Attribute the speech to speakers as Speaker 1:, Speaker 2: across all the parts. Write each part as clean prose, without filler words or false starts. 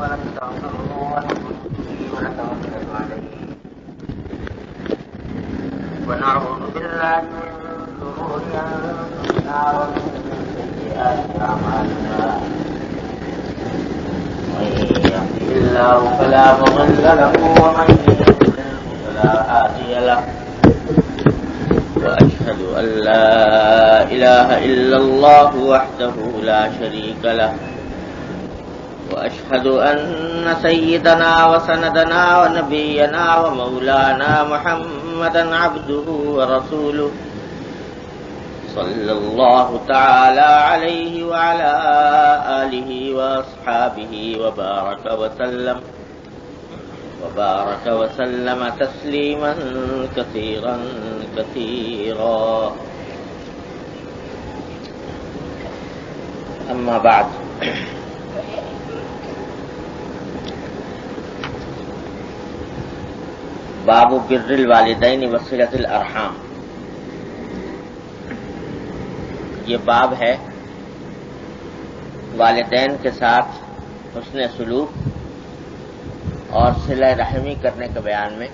Speaker 1: ونستغفره ونؤمن به ونتوكل عليه ونعوذ بالله من شرور أنفسنا ومن سيئات أعمالنا من يهده الله فلا مضل له ومن يضلل فلا هادي له وأشهد أن لا إله إلا الله وحده لا شريك له وأشهد أن سيدنا وسندنا ونبينا ومولانا محمدا عبده ورسوله صلى الله تعالى عليه وعلى آله وأصحابه وبارك وسلم تسليما كثيرا كثيرا. أما بعد، باب بر الوالدین وصلۃ الارحام. یہ باب ہے والدین کے ساتھ حسن سلوک اور صلہ رحمی کرنے کے بیان میں،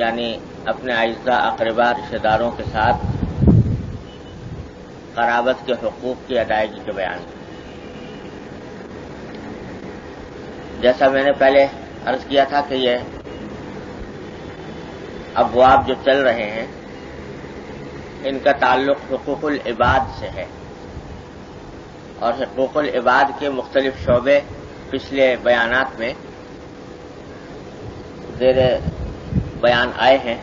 Speaker 1: یعنی اپنے اعزاء اقربا رشتہ داروں کے ساتھ قرابت کے حقوق کی ادائیگی کے بیان میں. جیسا میں نے پہلے عرض کیا تھا کہ یہ ابواب جو چل رہے ہیں ان کا تعلق حقوق العباد سے ہے، اور حقوق العباد کے مختلف شعبے پچھلے بیانات میں زیر بیان آئے ہیں،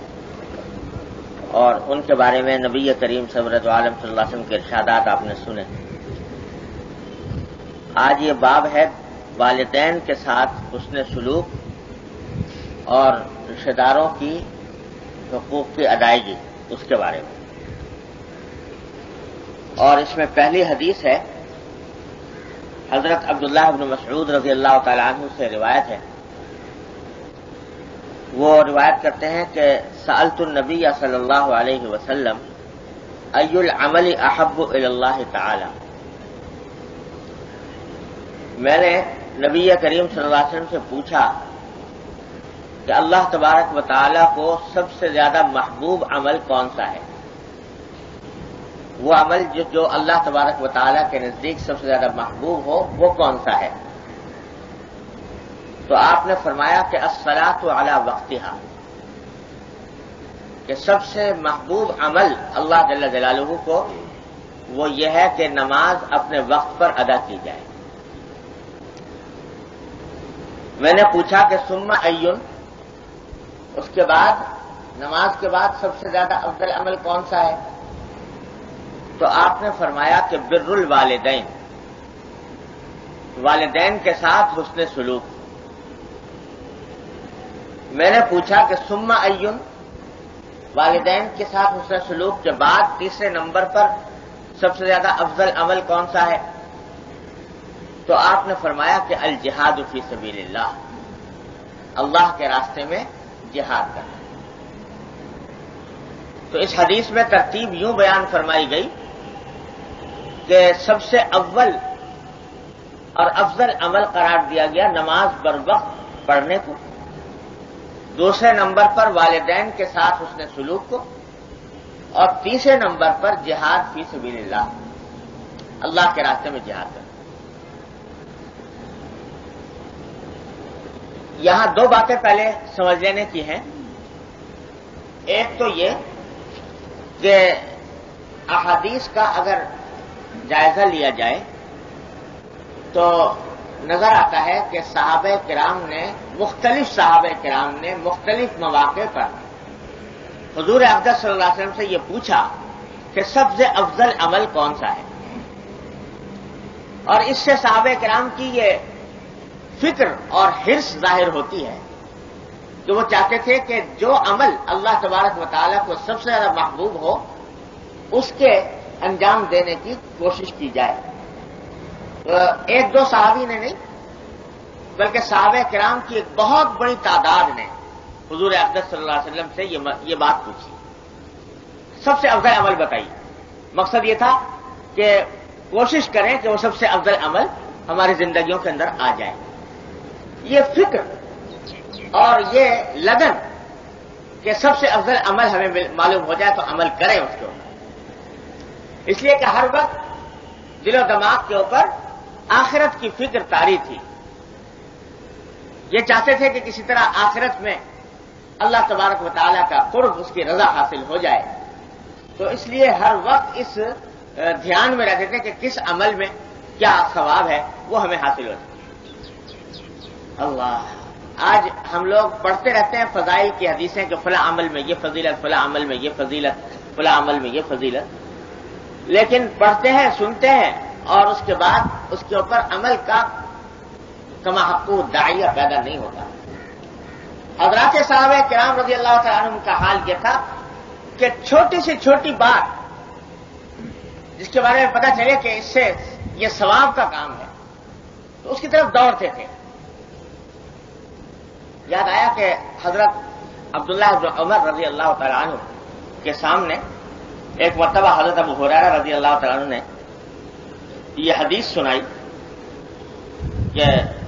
Speaker 1: اور ان کے بارے میں نبی کریم صلی اللہ علیہ وسلم کے ارشادات آپ نے سنے. آج یہ باب ہے والدین کے ساتھ حسن سلوک اور رشتہ داروں کی حقوق کی ادائیگی، اس کے بارے میں. اور اس میں پہلی حدیث ہے حضرت عبداللہ بن مسعود رضی اللہ تعالیٰ عنہ سے روایت ہے. وہ روایت کرتے ہیں کہ سألت النبی صلی اللہ علیہ وسلم ای العمل احب الی اللہ تعالی. میں نے نبی کریم صلی اللہ علیہ وسلم سے پوچھا کہ اللہ تبارک و تعالی کو سب سے زیادہ محبوب عمل کون سا ہے، وہ عمل جو اللہ تبارک و تعالی کے نزدیک سب سے زیادہ محبوب ہو وہ کون سا ہے. تو آپ نے فرمایا کہ الصلاۃ علی وقتہا، کہ سب سے محبوب عمل اللہ جل جلالہ کو وہ یہ ہے کہ نماز اپنے وقت پر ادا کی جائے. میں نے پوچھا کہ ثم ایون، اس کے بعد نماز کے بعد سب سے زیادہ افضل عمل کون سا ہے؟ تو آپ نے فرمایا کہ بر الوالدین، والدین کے ساتھ حسن سلوک. میں نے پوچھا کہ ثم ایون، والدین کے ساتھ حسن سلوک کے بعد تیسرے نمبر پر سب سے زیادہ افضل عمل کون سا ہے؟ تو آپ نے فرمایا کہ الجہاد فی سبیل اللہ، اللہ کے راستے میں جہاد کرنا. تو اس حدیث میں ترتیب یوں بیان فرمائی گئی کہ سب سے اول اور افضل عمل قرار دیا گیا نماز بر وقت پڑھنے کو، دوسرے نمبر پر والدین کے ساتھ حسن سلوک کو، اور تیسرے نمبر پر جہاد فی سبیل اللہ، اللہ کے راستے میں جہاد کرنا. یہاں دو باتیں پہلے سمجھ لینے کی ہیں. ایک تو یہ کہ احادیث کا اگر جائزہ لیا جائے تو نظر آتا ہے کہ صحابہ کرام نے مختلف مواقع پر حضور اقدس صلی اللہ علیہ وسلم سے یہ پوچھا کہ سب سے افضل عمل کون سا ہے. اور اس سے صحابہ کرام کی یہ فکر اور حرص ظاہر ہوتی ہے کہ وہ چاہتے تھے کہ جو عمل اللہ تبارک و تعالیٰ کو سب سے زیادہ محبوب ہو اس کے انجام دینے کی کوشش کی جائے. ایک دو صحابی نے نہیں بلکہ صحابہ کرام کی ایک بہت بڑی تعداد نے حضور اقدس صلی اللہ علیہ وسلم سے یہ بات پوچھی، سب سے افضل عمل بتائیے. مقصد یہ تھا کہ کوشش کریں کہ وہ سب سے افضل عمل ہماری زندگیوں کے اندر آ جائے. یہ فکر اور یہ لگن کہ سب سے افضل عمل ہمیں معلوم ہو جائے تو عمل کریں اس کے اوپر، اس لیے کہ ہر وقت دل و دماغ کے اوپر آخرت کی فکر طاری تھی. یہ چاہتے تھے کہ کسی طرح آخرت میں اللہ تبارک و تعالیٰ کا قرب، اس کی رضا حاصل ہو جائے. تو اس لیے ہر وقت اس دھیان میں رہتے تھے کہ کس عمل میں کیا ثواب ہے وہ ہمیں حاصل ہو جائے. اللہ، آج ہم لوگ پڑھتے رہتے ہیں فضائل کی حدیثیں کہ فلاں عمل میں یہ فضیلت، فلاں عمل میں یہ فضیلت، فلاں عمل میں یہ فضیلت، لیکن پڑھتے ہیں، سنتے ہیں اور اس کے بعد اس کے اوپر عمل کا کما حق داعیہ پیدا نہیں ہوتا. حضرات صحابہ کرام رضی اللہ تعالیٰ عنہم کا حال یہ تھا کہ چھوٹی سے چھوٹی بات جس کے بارے میں پتہ چلے کہ اس سے یہ ثواب کا کام ہے تو اس کی طرف دوڑتے تھے. یاد آیا کہ حضرت عبداللہ بن عمر رضی اللہ تعالیٰ عنہ کے سامنے ایک مرتبہ حضرت ابو ہریرہ رضی اللہ تعالیٰ عنہ نے یہ حدیث سنائی کہ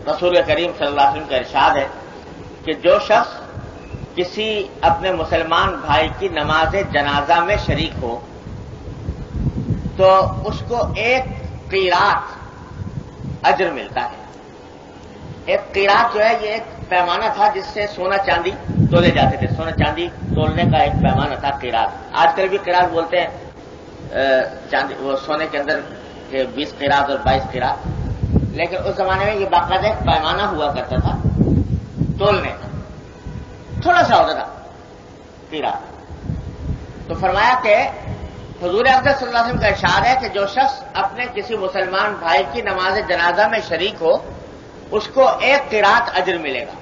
Speaker 1: رسول کریم صلی اللہ علیہ وسلم کا ارشاد ہے کہ جو شخص کسی اپنے مسلمان بھائی کی نماز جنازہ میں شریک ہو تو اس کو ایک قیراط اجر ملتا ہے. ایک قیراط جو ہے یہ ایک پیمانہ تھا جس سے سونا چاندی تولے جاتے تھے. سونا چاندی تولنے کا ایک پیمانہ تھا قیراط. آج کل بھی قیراط بولتے ہیں چاندی، وہ سونے کے اندر 20 قیراط اور 22 قیراط، لیکن اس زمانے میں یہ باقاعدہ ایک پیمانہ ہوا کرتا تھا تولنے کا، تھوڑا سا ہوتا تھا قیراط. تو فرمایا کہ حضور اقدس صلی اللہ علیہ وسلم کا ارشاد ہے کہ جو شخص اپنے کسی مسلمان بھائی کی نماز جنازہ میں شریک ہو اس کو ایک قیراط اجر ملے گا،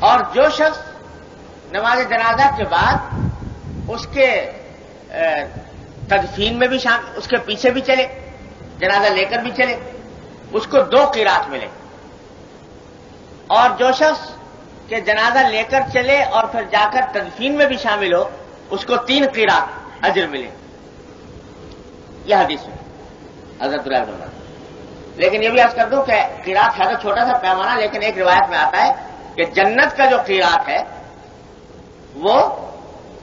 Speaker 1: اور جو شخص نماز جنازہ کے بعد اس کے تدفین میں بھی شامل، اس کے پیچھے بھی چلے، جنازہ لے کر بھی چلے، اس کو 2 قیراط ملے. اور جو شخص کے جنازہ لے کر چلے اور پھر جا کر تدفین میں بھی شامل ہو اس کو 3 قیراط اجر ملے. یہ حدیث ہے حضرت عبداللہ بن عمر. لیکن یہ بھی عرض کر دوں کہ قیراط ہے تو چھوٹا سا پیمانہ، لیکن ایک روایت میں آتا ہے کہ جنت کا جو قیراط ہے وہ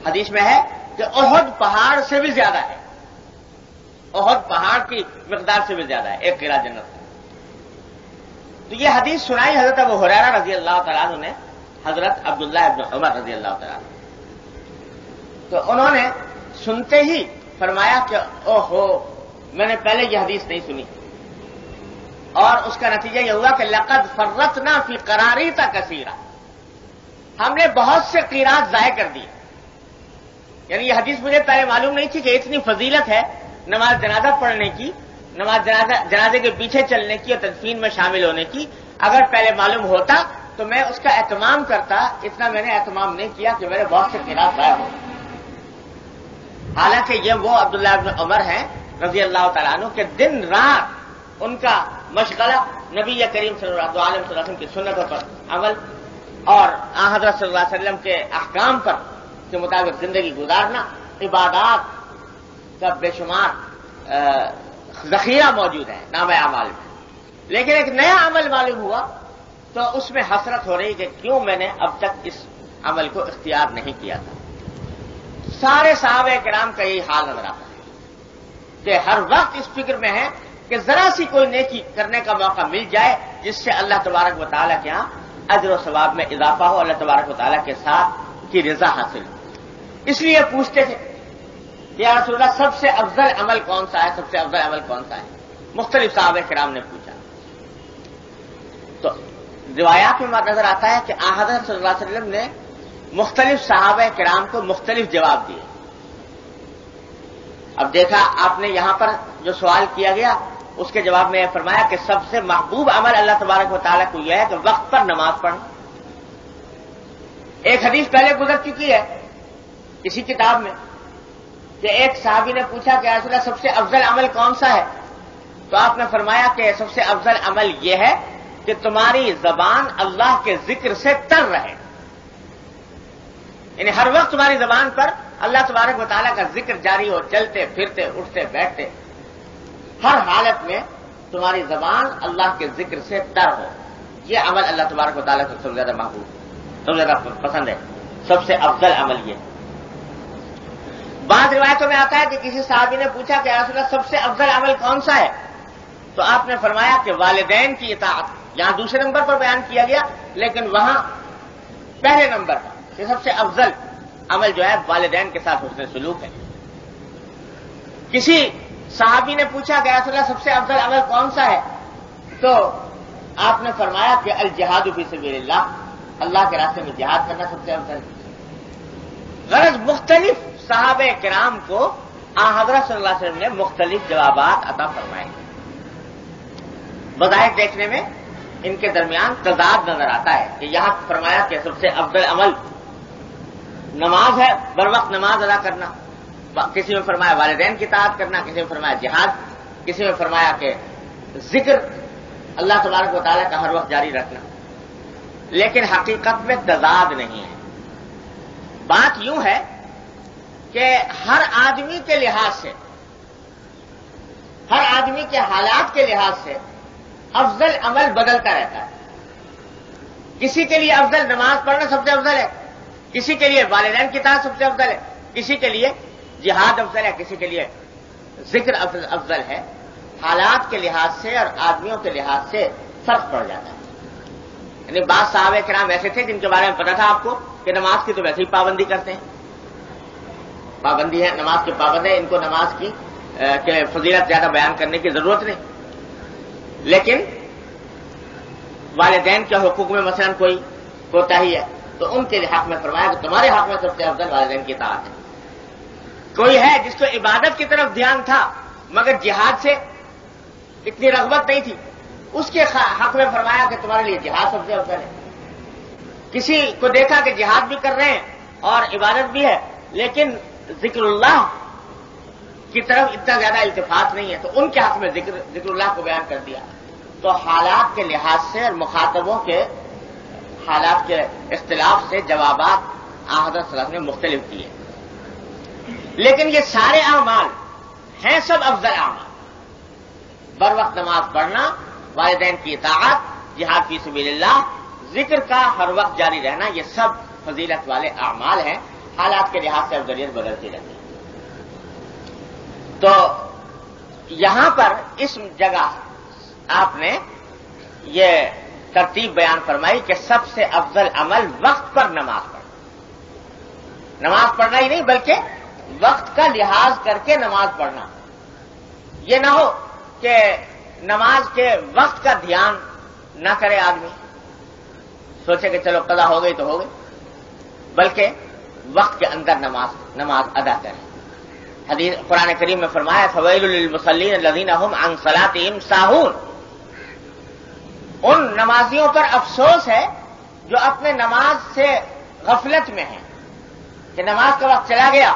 Speaker 1: حدیث میں ہے کہ احد پہاڑ سے بھی زیادہ ہے. احد پہاڑ کی مقدار سے بھی زیادہ ہے ایک قیراط جنت. تو یہ حدیث سنائی حضرت ابو ہریرہ رضی اللہ تعالیٰ عنہ نے حضرت عبداللہ بن عمر رضی اللہ تعالیٰ عنہ. تو انہوں نے سنتے ہی فرمایا کہ اوہو، میں نے پہلے یہ حدیث نہیں سنی. اور اس کا نتیجہ یہ ہوا کہ لقد فرطنا فی قراریط کثیرہ، ہم نے بہت سے قیراط ضائع کر دیے. یعنی یہ حدیث مجھے پہلے معلوم نہیں تھی کہ اتنی فضیلت ہے نماز جنازہ پڑھنے کی، نماز جنازے کے پیچھے چلنے کی اور تدفین میں شامل ہونے کی. اگر پہلے معلوم ہوتا تو میں اس کا اہتمام کرتا. اتنا میں نے اہتمام نہیں کیا کہ میرے بہت سے قیراط ضائع ہو. حالانکہ یہ وہ عبداللہ بن عمر ہیں رضی اللہ تعالیٰ عنہ کہ دن رات ان کا مشغلہ نبی کریم صلی اللہ علیہ وسلم کی سنتوں پر عمل اور حضرت صلی اللہ علیہ وسلم کے احکام پر کے مطابق زندگی گزارنا. عبادات کا بے شمار ذخیرہ موجود ہے نام اعمال میں، لیکن ایک نیا عمل معلوم ہوا تو اس میں حسرت ہو رہی کہ کیوں میں نے اب تک اس عمل کو اختیار نہیں کیا تھا. سارے صحابہ کرام کا یہی حال نظر آتا ہے کہ ہر وقت اس فکر میں ہے کہ ذرا سی کوئی نیکی کرنے کا موقع مل جائے جس سے اللہ تبارک و تعالیٰ کے ہاں اجر و ثواب میں اضافہ ہو، اللہ تبارک و تعالیٰ کے ساتھ کی رضا حاصل ہو. اس لیے پوچھتے تھے یا رسول اللہ سب سے افضل عمل کون سا ہے، سب سے افضل عمل کون سا ہے. مختلف صحابہ کرام نے پوچھا تو روایات میں نظر آتا ہے کہ حضرت صلی اللہ علیہ وسلم نے مختلف صحابہ کرام کو مختلف جواب دیے. اب دیکھا آپ نے یہاں پر جو سوال کیا گیا اس کے جواب میں یہ فرمایا کہ سب سے محبوب عمل اللہ تبارک و تعالیٰ کو یہ ہے کہ وقت پر نماز پڑھنا. ایک حدیث پہلے گزر چکی ہے اسی کتاب میں کہ ایک صحابی نے پوچھا کہ رسول اللہ سب سے افضل عمل کون سا ہے، تو آپ نے فرمایا کہ سب سے افضل عمل یہ ہے کہ تمہاری زبان اللہ کے ذکر سے تر رہے. یعنی ہر وقت تمہاری زبان پر اللہ تبارک و تعالیٰ کا ذکر جاری ہو، چلتے پھرتے اٹھتے بیٹھتے ہر حالت میں تمہاری زبان اللہ کے ذکر سے تر ہو. یہ عمل اللہ تبارک و تعالیٰ کو سب سے زیادہ محبوب، سب سے زیادہ پسند ہے، سب سے افضل عمل یہ۔ بعض روایتوں میں آتا ہے کہ کسی صحابی نے پوچھا کہ یا رسول اللہ سب سے افضل عمل کون سا ہے؟ تو آپ نے فرمایا کہ والدین کی اطاعت۔ یہاں دوسرے نمبر پر بیان کیا گیا، لیکن وہاں پہلے نمبر پر کہ سب سے افضل عمل جو ہے والدین کے ساتھ حسن سلوک ہے۔ کسی صحابی نے پوچھا کہ یا رسول اللہ سب سے افضل عمل کون سا ہے؟ تو آپ نے فرمایا کہ الجہاد فی سبیل اللہ، اللہ کے راستے میں جہاد کرنا سب سے افضل ہے۔ غرض مختلف صحابہ کرام کو حضرت صلی اللہ علیہ وسلم نے مختلف جوابات عطا فرمائے۔ بظاہر دیکھنے میں ان کے درمیان تضاد نظر آتا ہے کہ یہاں فرمایا کہ سب سے افضل عمل نماز ہے، بر وقت نماز ادا کرنا، کسی میں فرمایا والدین کی اطاعت کرنا، کسی میں فرمایا جہاد، کسی میں فرمایا کہ ذکر اللہ تبارک و تعالیٰ کا ہر وقت جاری رکھنا، لیکن حقیقت میں تضاد نہیں ہے۔ بات یوں ہے کہ ہر آدمی کے لحاظ سے، ہر آدمی کے حالات کے لحاظ سے افضل عمل بدلتا رہتا ہے۔ کسی کے لیے افضل نماز پڑھنا سب سے افضل ہے، کسی کے لیے والدین کی اطاعت سب سے افضل ہے، کسی کے لیے جہاد افضل ہے، کسی کے لیے ذکر افضل ہے۔ حالات کے لحاظ سے اور آدمیوں کے لحاظ سے فرق پڑ جاتا ہے۔ یعنی بعض صحابہ کرام ایسے تھے جن کے بارے میں پتا تھا آپ کو کہ نماز کی تو ویسے ہی پابندی کرتے ہیں، پابندی ہے، نماز کے پابند ہے، ان کو نماز کی فضیلت زیادہ بیان کرنے کی ضرورت نہیں، لیکن والدین کے حقوق میں مثلا کوئی کوتاہی ہے تو ان کے حق میں فرمایا کہ تمہارے حق میں سب سے افضل والدین کی اطاعت ہے۔ کوئی ہے جس کو عبادت کی طرف دھیان تھا مگر جہاد سے اتنی رغبت نہیں تھی، اس کے حق میں فرمایا کہ تمہارے لیے جہاد سب سے افضل ہے۔ کسی کو دیکھا کہ جہاد بھی کر رہے ہیں اور عبادت بھی ہے لیکن ذکر اللہ کی طرف اتنا زیادہ التفات نہیں ہے، تو ان کے حق میں ذکر اللہ کو بیان کر دیا۔ تو حالات کے لحاظ سے اور مخاطبوں کے حالات کے اختلاف سے جوابات حضرت صلی اللہ علیہ وسلم نے مختلف دیے، لیکن یہ سارے اعمال ہیں سب افضل اعمال۔ بر وقت نماز پڑھنا، والدین کی اطاعت، جہاد فی سبیل اللہ، ذکر کا ہر وقت جاری رہنا، یہ سب فضیلت والے اعمال ہیں۔ حالات کے لحاظ سے افضلیت بدلتی رہتی ہے۔ تو یہاں پر اس جگہ آپ نے یہ ترتیب بیان فرمائی کہ سب سے افضل عمل وقت پر نماز پڑھنا، نماز پڑھنا ہی نہیں بلکہ وقت کا لحاظ کر کے نماز پڑھنا۔ یہ نہ ہو کہ نماز کے وقت کا دھیان نہ کرے آدمی، سوچے کہ چلو قضا ہو گئی تو ہو گئی، بلکہ وقت کے اندر نماز ادا کرے۔ حدیث قرآن کریم میں فرمایا فویل للمصلین الذین هم عن صلاتهم ساہون، ان نمازیوں پر افسوس ہے جو اپنے نماز سے غفلت میں ہیں، کہ نماز کا وقت چلا گیا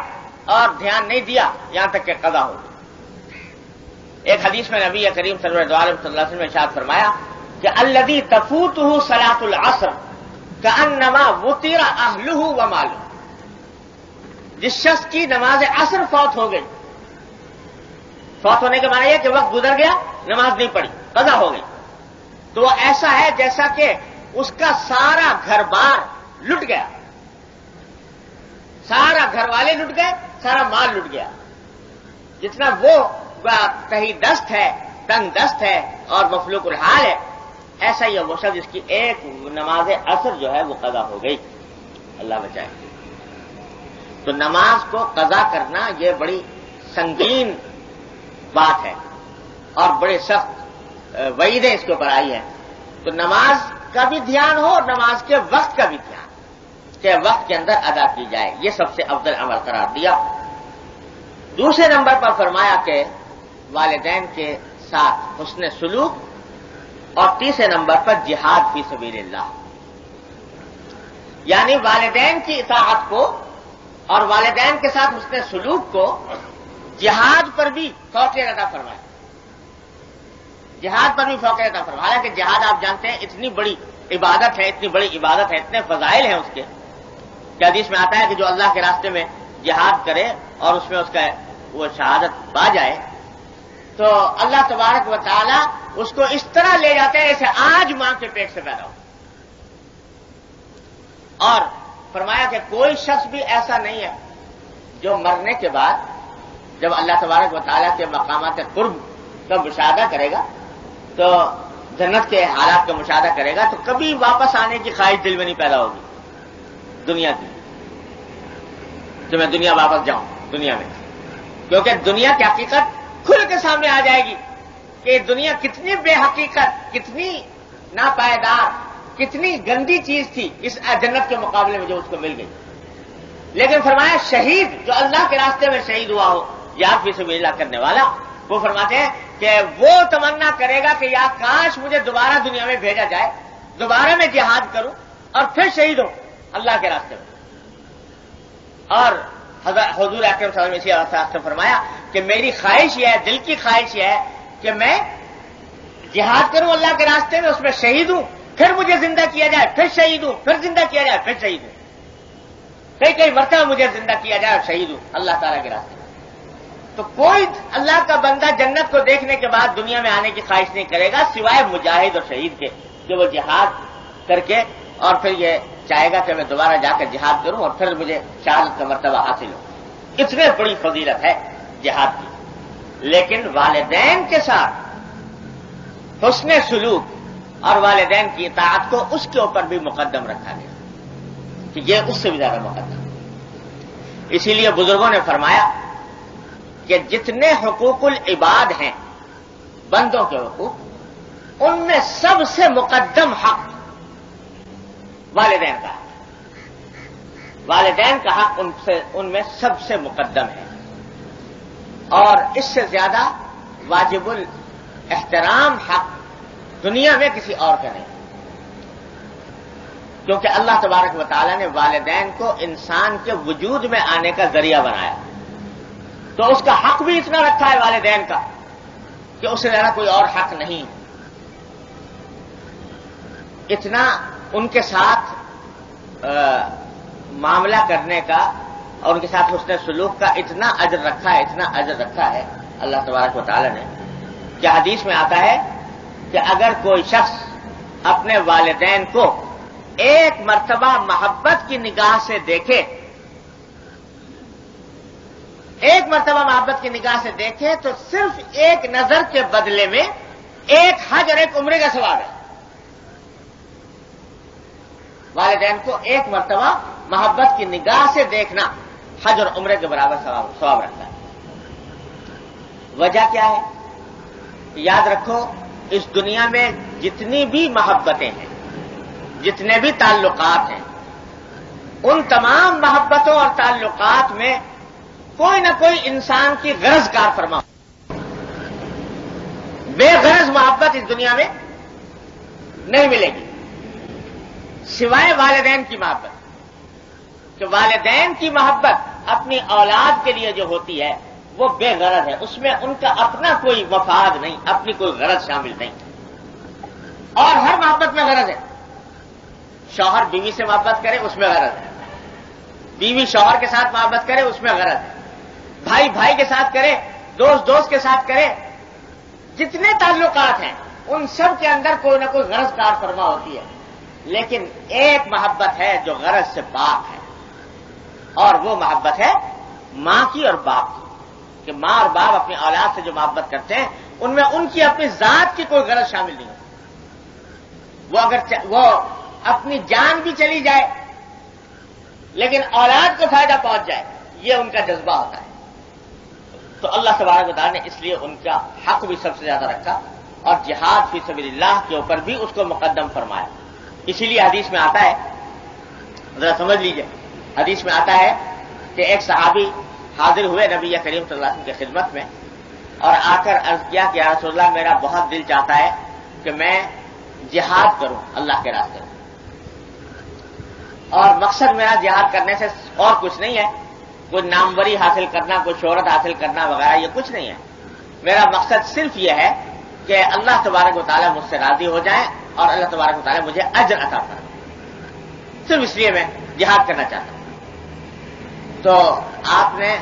Speaker 1: اور دھیان نہیں دیا یہاں تک کہ قضا ہو گئی۔ ایک حدیث میں نبی کریم صلی اللہ علیہ وسلم نے ارشاد فرمایا کہ الذی تفوتہ صلاۃ العصر کأنما وطر اہلہ ومالہ، جس شخص کی نماز عصر فوت ہو گئی، فوت ہونے کے معنی یہ کہ وقت گزر گیا، نماز نہیں پڑھی، قضا ہو گئی، تو وہ ایسا ہے جیسا کہ اس کا سارا گھر بار لٹ گیا، سارا گھر والے لٹ گئے، سارا مال لٹ گیا، جتنا وہ تہی دست ہے، تنگ دست ہے اور مفلوق الحال ہے، ایسا ہی وہ شخص جس کی ایک نماز عصر جو ہے وہ قضا ہو گئی۔ اللہ بچائے۔ تو نماز کو قضا کرنا یہ بڑی سنگین بات ہے اور بڑے سخت وعیدیں اس کے اوپر آئی ہیں۔ تو نماز کا بھی دھیان ہو اور نماز کے وقت کا بھی دھیان کہ وقت کے اندر ادا کی جائے، یہ سب سے افضل عمل قرار دیا۔ دوسرے نمبر پر فرمایا کہ والدین کے ساتھ حسن سلوک، اور تیسرے نمبر پر جہاد فی سبیل اللہ، یعنی والدین کی اطاعت کو اور والدین کے ساتھ حسن سلوک کو جہاد پر بھی فوقیت عطا فرمائے، جہاد پر بھی فوقیت عطا فرمائے۔ حالانکہ جہاد آپ جانتے ہیں اتنی بڑی عبادت ہے، اتنی بڑی عبادت ہے، اتنے فضائل ہیں اس کے کہ حدیث میں آتا ہے کہ جو اللہ کے راستے میں جہاد کرے اور اس میں اس کا وہ شہادت پا جائے تو اللہ تبارک و تعالی اس کو اس طرح لے جاتے ہیں جیسے آج ماں کے پیٹ سے پیدا ہو. اور فرمایا کہ کوئی شخص بھی ایسا نہیں ہے جو مرنے کے بعد جب اللہ تبارک و تعالیٰ کے مقامات قرب کا مشاہدہ کرے گا تو جنت کے حالات کا مشاہدہ کرے گا تو کبھی واپس آنے کی خواہش دل میں نہیں پیدا ہوگی دنیا کی کہ میں دنیا واپس جاؤں دنیا میں. کیونکہ دنیا کی حقیقت کھل کے سامنے آ جائے گی کہ دنیا کتنی بے حقیقت، کتنی ناپائیدار، کتنی گندی چیز تھی اس جنت کے مقابلے میں جو اس کو مل گئی. لیکن فرمایا شہید جو اللہ کے راستے میں شہید ہوا ہو، جہاد فی سبیل اللہ کرنے والا، وہ فرماتے ہیں کہ وہ تمنا کرے گا کہ یا کاش مجھے دوبارہ دنیا میں بھیجا جائے، دوبارہ میں جہاد کروں اور پھر شہید ہوں اللہ کے راستے میں. اور حضور اکرم صلی اللہ علیہ وسلم نے فرمایا کہ میری خواہش یہ ہے، دل کی خواہش یہ ہے کہ میں جہاد کروں اللہ کے راستے میں، اس میں شہید ہوں، پھر مجھے زندہ کیا جائے، پھر شہید ہوں، پھر زندہ کیا جائے، پھر شہید ہوں، کئی مرتبہ مجھے زندہ کیا جائے اور شہید ہوں اللہ تعالیٰ کے راستے میں. تو کوئی اللہ کا بندہ جنت کو دیکھنے کے بعد دنیا میں آنے کی خواہش نہیں کرے گا سوائے مجاہد اور شہید کے، کہ وہ جہاد کر کے اور پھر یہ چاہے گا کہ میں دوبارہ جا کر جہاد کروں اور پھر مجھے شہادت کا مرتبہ حاصل ہو. اتنے بڑی فضیلت ہے جہاد کی. لیکن والدین کے ساتھ حسن سلوک اور والدین کی اطاعت کو اس کے اوپر بھی مقدم رکھا گیا کہ یہ اس سے بھی زیادہ مقدم. اسی لیے بزرگوں نے فرمایا کہ جتنے حقوق العباد ہیں بندوں کے حقوق، ان میں سب سے مقدم حق والدین کا ہے. والدین کا حق ان میں سب سے مقدم ہے، اور اس سے زیادہ واجب الاحترام حق دنیا میں کسی اور کا نہیں. کیونکہ اللہ تبارک و تعالیٰ نے والدین کو انسان کے وجود میں آنے کا ذریعہ بنایا، تو اس کا حق بھی اتنا رکھا ہے والدین کا کہ اس سے زیادہ کوئی اور حق نہیں. اتنا ان کے ساتھ معاملہ کرنے کا اور ان کے ساتھ حسن سلوک کا اتنا اجر رکھا ہے، اتنا اجر رکھا ہے اللہ تبارک و تعالیٰ نے کہ حدیث میں آتا ہے کہ اگر کوئی شخص اپنے والدین کو ایک مرتبہ محبت کی نگاہ سے دیکھے، ایک مرتبہ محبت کی نگاہ سے دیکھے تو صرف ایک نظر کے بدلے میں ایک حج اور ایک عمرے کا ثواب ہے. والدین کو ایک مرتبہ محبت کی نگاہ سے دیکھنا حج اور عمرے کے برابر ثواب رکھتا ہے. وجہ کیا ہے؟ یاد رکھو اس دنیا میں جتنی بھی محبتیں ہیں، جتنے بھی تعلقات ہیں، ان تمام محبتوں اور تعلقات میں کوئی نہ کوئی انسان کی غرض کار فرما. بے غرض محبت اس دنیا میں نہیں ملے گی سوائے والدین کی محبت. کہ والدین کی محبت اپنی اولاد کے لیے جو ہوتی ہے وہ بے غرض ہے، اس میں ان کا اپنا کوئی مفاد نہیں، اپنی کوئی غرض شامل نہیں. اور ہر محبت میں غرض ہے. شوہر بیوی سے محبت کرے اس میں غرض ہے، بیوی شوہر کے ساتھ محبت کرے اس میں غرض ہے، بھائی بھائی کے ساتھ کرے، دوست دوست کے ساتھ کرے، جتنے تعلقات ہیں ان سب کے اندر کوئی نہ کوئی غرض کار فرما ہوتی ہے. لیکن ایک محبت ہے جو غرض سے پاک ہے، اور وہ محبت ہے ماں کی اور باپ کی. کہ ماں اور باپ اپنی اولاد سے جو محبت کرتے ہیں ان میں ان کی اپنی ذات کی کوئی غرض شامل نہیں ہوتی. وہ اگر وہ اپنی جان بھی چلی جائے لیکن اولاد کو فائدہ پہنچ جائے، یہ ان کا جذبہ ہوتا ہے. تو اللہ تبارک و تعالیٰ نے اس لیے ان کا حق بھی سب سے زیادہ رکھا اور جہاد فی سبیل اللہ کے اوپر بھی اس کو مقدم فرمایا. اسی لیے حدیث میں آتا ہے، ذرا سمجھ لیجئے، حدیث میں آتا ہے کہ ایک صحابی حاضر ہوئے نبی کریم صلی اللہ علیہ وسلم کی خدمت میں اور آ کر عرض کیا کہ یا رسول اللہ میرا بہت دل چاہتا ہے کہ میں جہاد کروں اللہ کے راستے میں، اور مقصد میرا جہاد کرنے سے اور کچھ نہیں ہے، کوئی ناموری حاصل کرنا، کوئی شہرت حاصل کرنا وغیرہ یہ کچھ نہیں ہے. میرا مقصد صرف یہ ہے کہ اللہ تبارک و تعالیٰ مجھ سے راضی ہو جائے اور اللہ تبارک و تعالیٰ مجھے اجر عطا کرے، صرف اس لیے میں جہاد کرنا چاہتا ہوں. تو آپ نے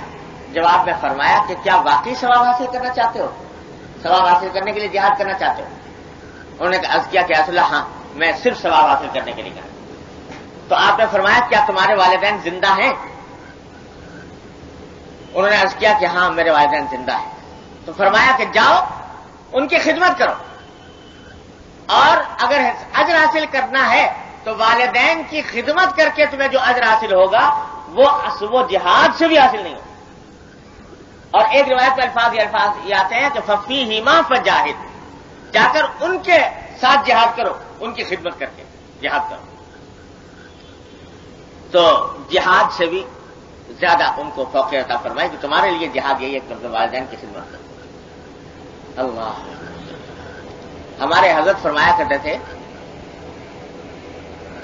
Speaker 1: جواب میں فرمایا کہ کیا واقعی ثواب حاصل کرنا چاہتے ہو؟ ثواب حاصل کرنے کے لیے جہاد کرنا چاہتے ہو؟ انہوں نے عرض کیا کہ رسول اللہ ہاں میں صرف ثواب حاصل کرنے کے لیے کہا. تو آپ نے فرمایا کیا تمہارے والدین زندہ ہیں؟ انہوں نے عرض کیا کہ ہاں میرے والدین زندہ ہیں. تو فرمایا کہ جاؤ ان کی خدمت کرو، اور اگر اجر حاصل کرنا ہے تو والدین کی خدمت کر کے تمہیں جو اجر حاصل ہوگا وہ جہاد سے بھی حاصل نہیں ہوگا. اور ایک روایت میں الفاظ یہ آتے ہیں کہ ففیہما فجاہد، جا کر ان کے ساتھ جہاد کرو، ان کی خدمت کر کے جہاد کرو. تو جہاد سے بھی زیادہ ان کو فوقیت عطا فرمائی کہ تمہارے لیے جہاد یہی ہے کہ تم والدین کی خدمت کرو. اللہ، ہمارے حضرت فرمایا کرتے تھے،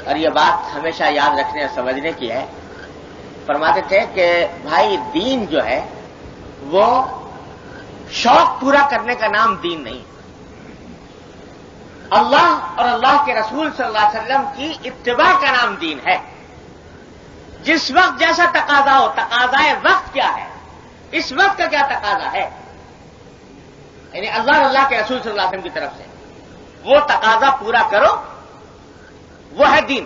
Speaker 1: اور یہ بات ہمیشہ یاد رکھنے اور سمجھنے کی ہے، فرماتے تھے کہ بھائی دین جو ہے وہ شوق پورا کرنے کا نام دین نہیں، اللہ اور اللہ کے رسول صلی اللہ علیہ وسلم کی اتباع کا نام دین ہے. جس وقت جیسا تقاضا ہو، تقاضائے وقت کیا ہے، اس وقت کا کیا تقاضا ہے، یعنی اللہ اور اللہ کے رسول صلی اللہ علیہ وسلم کی طرف سے وہ تقاضا پورا کرو، وہ ہے دین.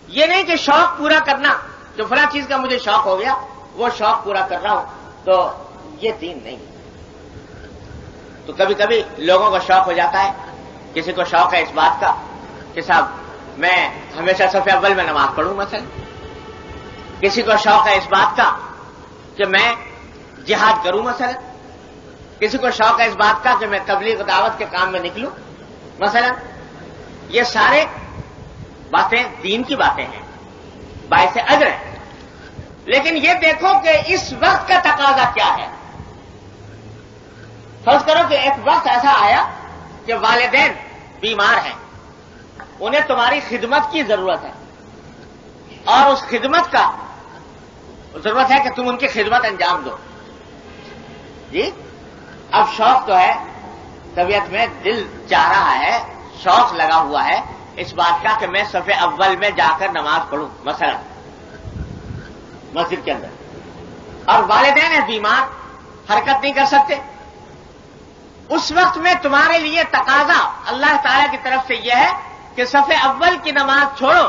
Speaker 1: یہ نہیں کہ شوق پورا کرنا، جو فلاں چیز کا مجھے شوق ہو گیا وہ شوق پورا کر رہا ہوں، تو یہ دین نہیں. تو کبھی کبھی لوگوں کو شوق ہو جاتا ہے، کسی کو شوق ہے اس بات کا کہ صاحب میں ہمیشہ صف اول میں نماز پڑھوں مثلا، کسی کو شوق ہے اس بات کا کہ میں جہاد کروں مثلا، کسی کو شوق ہے اس بات کا کہ میں تبلیغ دعوت کے کام میں نکلوں مثلا. یہ سارے باتیں دین کی باتیں ہیں، باعث اجر ہیں. لیکن یہ دیکھو کہ اس وقت کا تقاضا کیا ہے. فرض کرو کہ ایک وقت ایسا آیا کہ والدین بیمار ہیں، انہیں تمہاری خدمت کی ضرورت ہے، اور اس خدمت کا ضرورت ہے کہ تم ان کی خدمت انجام دو. جی اب شوق تو ہے، طبیعت میں دل چاہ رہا ہے، شوق لگا ہوا ہے اس بات کا کہ میں صف اول میں جا کر نماز پڑھوں مثلا مسجد کے اندر، اور والدین ہیں بیمار، حرکت نہیں کر سکتے. اس وقت میں تمہارے لیے تقاضا اللہ تعالی کی طرف سے یہ ہے کہ صف اول کی نماز چھوڑو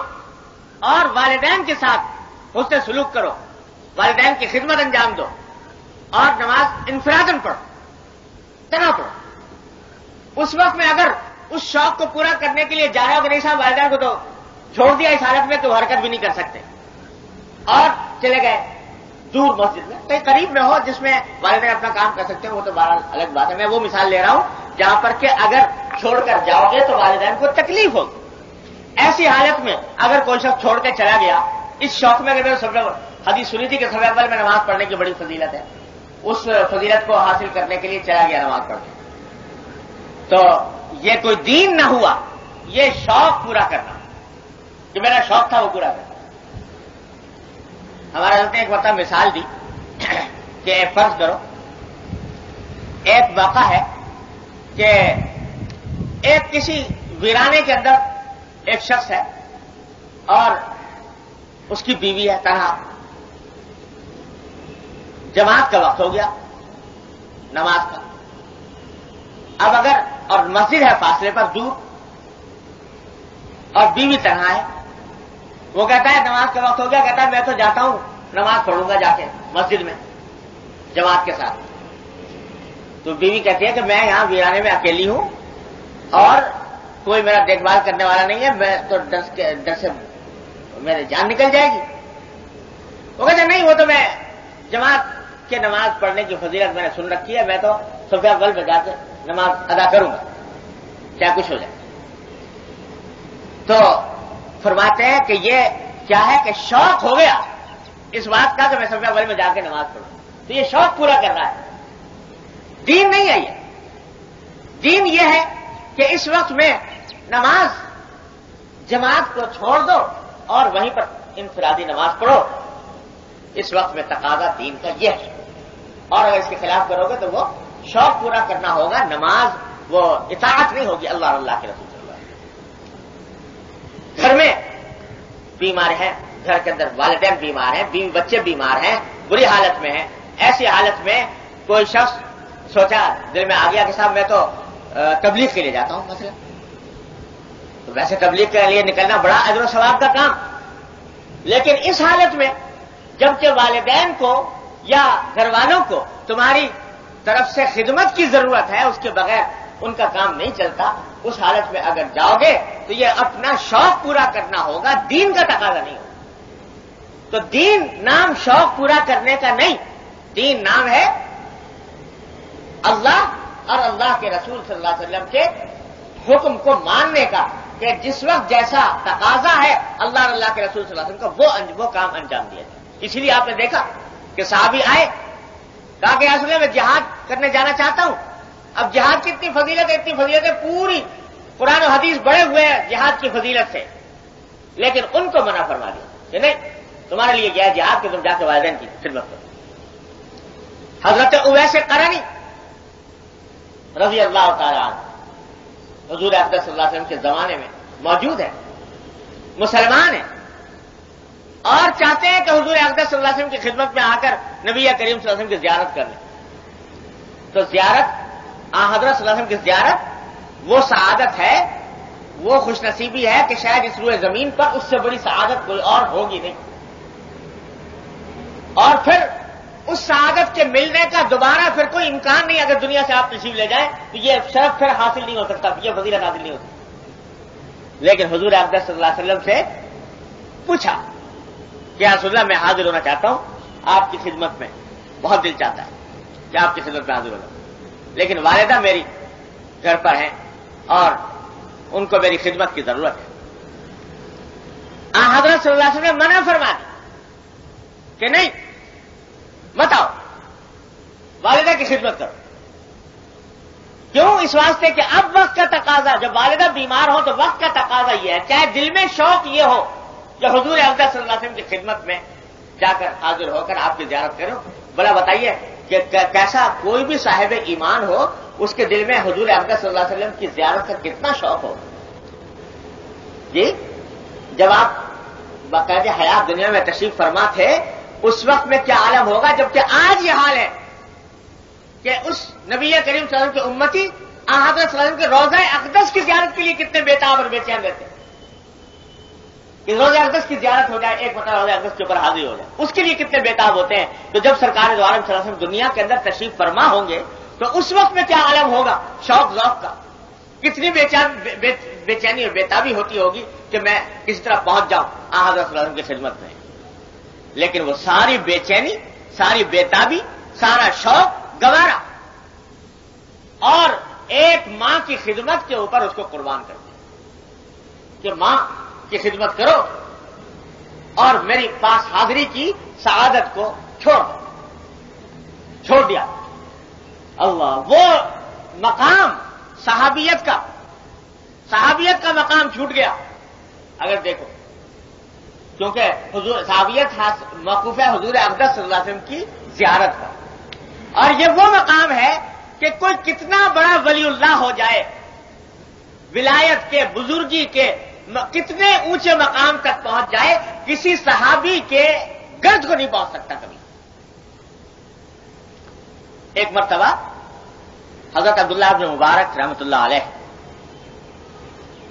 Speaker 1: اور والدین کے ساتھ حسن سلوک کرو، والدین کی خدمت انجام دو، اور نماز انفرادن پڑھو، تنہا پڑھو. اس وقت میں اگر اس شوق کو پورا کرنے کے لیے جا رہے ہو کہ نہیں صاحب والدین کو تو چھوڑ دیا اس حالت میں کہ وہ حرکت بھی نہیں کر سکتے، اور چلے گئے دور مسجد میں، کہیں قریب میں ہو جس میں والدین اپنا کام کر سکتے ہیں، وہ تو بہرحال الگ بات ہے. میں وہ مثال لے رہا ہوں جہاں پر کہ اگر چھوڑ کر جاؤ گے تو والدین کو تکلیف ہوگی. ایسی حالت میں اگر کوئی شخص چھوڑ کے چلا گیا اس شوق میں، اگر حدیث سنی تھی کہ صف اول میں نماز پڑھنے کی بڑی فضیلت ہے، اس فضیلت کو حاصل کرنے کے لیے چلا گیا نماز پڑھنے، تو یہ کوئی دین نہ ہوا، یہ شوق پورا کرنا، کہ میرا شوق تھا وہ پورا کرنا. ہمارے حضرت نے ایک مرتبہ مثال دی کہ فرض کرو ایک واقعہ ہے کہ ایک کسی ویرانے کے اندر ایک شخص ہے اور اس کی بیوی ہے تنہا، جماعت کا وقت ہو گیا نماز کا. اب اگر اور مسجد ہے فاصلے پر دور اور بیوی تنہا ہے، وہ کہتا ہے نماز کا وقت ہو گیا، کہتا ہے میں تو جاتا ہوں نماز پڑھوں گا جا کے مسجد میں جماعت کے ساتھ. تو بیوی کہتی ہے کہ میں یہاں ویرانے میں اکیلی ہوں اور کوئی میرا دیکھ بھال کرنے والا نہیں ہے، میں تو ڈر سے میری جان نکل جائے گی. وہ کہتے نہیں، وہ تو میں جماعت کے نماز پڑھنے کی فضیلت میں نے سن رکھی ہے، میں تو صف اول میں جا کے نماز ادا کروں گا کیا کچھ ہو جائے. تو فرماتے ہیں کہ یہ کیا ہے کہ شوق ہو گیا اس بات کا کہ میں صف اول میں جا کے نماز پڑھوں، تو یہ شوق پورا کر رہا ہے. دین نہیں ہے یہ. دین یہ ہے کہ اس وقت میں نماز جماعت کو چھوڑ دو اور وہیں پر انفرادی نماز پڑھو. اس وقت میں تقاضا دین کا یہ ہے، اور اگر اس کے خلاف کرو گے تو وہ شوق پورا کرنا ہوگا، نماز وہ اطاعت نہیں ہوگی اللہ اور اللہ کے رسول صلی اللہ علیہ وسلم. گھر میں بیمار ہیں، گھر کے اندر والدین بیمار ہیں، بیوی بچے بیمار ہیں، بری حالت میں ہیں. ایسی حالت میں کوئی شخص سوچا دل میں آ گیا کہ صاحب میں تو تبلیغ کے لیے جاتا ہوں مثلا، تو ویسے تبلیغ کے لیے نکلنا بڑا اجر و ثواب کا کام، لیکن اس حالت میں جبکہ والدین کو یا گھر والوں کو تمہاری طرف سے خدمت کی ضرورت ہے، اس کے بغیر ان کا کام نہیں چلتا، اس حالت میں اگر جاؤ گے تو یہ اپنا شوق پورا کرنا ہوگا، دین کا تقاضا نہیں ہوگا۔ تو دین نام شوق پورا کرنے کا نہیں، دین نام ہے اللہ اور اللہ کے رسول صلی اللہ علیہ وسلم کے حکم کو ماننے کا، کہ جس وقت جیسا تقاضا ہے اللہ اور اللہ کے رسول صلی اللہ علیہ وسلم کا وہ کام انجام دیا جائے۔ اسی لیے آپ نے دیکھا کہ صحابی آئے، کہا کہ اصل میں جہاد کرنے جانا چاہتا ہوں۔ اب جہاد کی اتنی فضیلت ہے، پوری قرآن و حدیث بڑے ہوئے ہیں جہاد کی فضیلت سے، لیکن ان کو منع فرما دیا کہ نہیں، تمہارے لیے کیا ہے جہاد کہ تم جا کے والدین کی خدمت کرو۔ حضرت اویس قرنی رضی اللہ تعالی عنہ حضور اقدس صلی اللہ علیہ وسلم کے زمانے میں موجود ہے، مسلمان ہیں، اور چاہتے ہیں کہ حضور اقدس صلی اللہ علیہ وسلم کی خدمت میں آ کر نبی کریم صلی اللہ علیہ وسلم کی زیارت کر لیں۔ تو زیارت حضرت صلی اللہ علیہ وسلم کی زیارت وہ سعادت ہے، وہ خوش نصیبی ہے کہ شاید اس روئے زمین پر اس سے بڑی سعادت کوئی اور ہوگی نہیں، اور پھر اس سعادت کے ملنے کا دوبارہ پھر کوئی امکان نہیں۔ اگر دنیا سے آپ تشریف لے جائیں تو یہ شرف پھر حاصل نہیں ہو سکتا، یہ فضیلت حاصل نہیں ہو سکتی۔ لیکن حضور اقدس صلی اللہ علیہ وسلم سے پوچھا کہ یا رسول اللہ میں حاضر ہونا چاہتا ہوں آپ کی خدمت میں، بہت دل چاہتا ہے کہ آپ کی خدمت میں حاضر ہونا، لیکن والدہ میری گھر پر ہیں اور ان کو میری خدمت کی ضرورت ہے۔ حضرت صلی اللہ علیہ وسلم نے منع فرما دی کہ نہیں، مت آؤ، والدہ کی خدمت کرو۔ کیوں؟ اس واسطے کہ اب وقت کا تقاضا، جب والدہ بیمار ہو تو وقت کا تقاضا یہ ہے، چاہے دل میں شوق یہ ہو کہ حضور اقدس صلی اللہ علیہ وسلم کی خدمت میں جا کر حاضر ہو کر آپ کی زیارت کرو۔ بلا بتائیے کہ کیسا کوئی بھی صاحب ایمان ہو، اس کے دل میں حضور اقدس صلی اللہ علیہ وسلم کی زیارت کا کتنا شوق ہو۔ جی، جب آپ باقاعدہ حیات دنیا میں تشریف فرما تھے اس وقت میں کیا عالم ہوگا، جبکہ آج یہ حال ہے کہ اس نبی کریم صلی اللہ علیہ وسلم کے امتی حضرت صلی اللہ علیہ وسلم کے روضہ اقدس کی زیارت کے لیے کتنے بےتاب اور بے چین رہتے ہیں کہ روضہ اقدس کی زیارت ہو جائے، ایک مرتبہ روضہ اقدس کے اوپر حاضر ہو جائے، اس کے لیے کتنے بےتاب ہوتے ہیں۔ تو جب سرکار دو عالم صلی اللہ علیہ وسلم دنیا کے اندر تشریف فرما ہوں گے تو اس وقت میں کیا عالم ہوگا شوق ذوق کا، کتنی بے چینی اور بےتابی ہوتی ہوگی کہ میں کسی طرح پہنچ جاؤں حضرت صلی اللہ علیہ وسلم کی خدمت میں۔ لیکن وہ ساری بے چینی، ساری بےتابی، سارا شوق گوارا اور ایک ماں کی خدمت کے اوپر اس کو قربان کر دیا کہ ماں کی خدمت کرو اور میری پاس حاضری کی سعادت کو چھوڑ دیا۔ اللہ، وہ مقام صحابیت کا مقام چھوٹ گیا۔ اگر دیکھو، کیونکہ حضور صحابیت موقوف ہے حضور اقدس صلی اللہ علیہ وسلم کی زیارت پر، اور یہ وہ مقام ہے کہ کوئی کتنا بڑا ولی اللہ ہو جائے، ولایت کے، بزرگی کے کتنے اونچے مقام تک پہنچ جائے، کسی صحابی کے گرد کو نہیں پہنچ سکتا کبھی۔ ایک مرتبہ حضرت عبداللہ بن مبارک رحمۃ اللہ علیہ،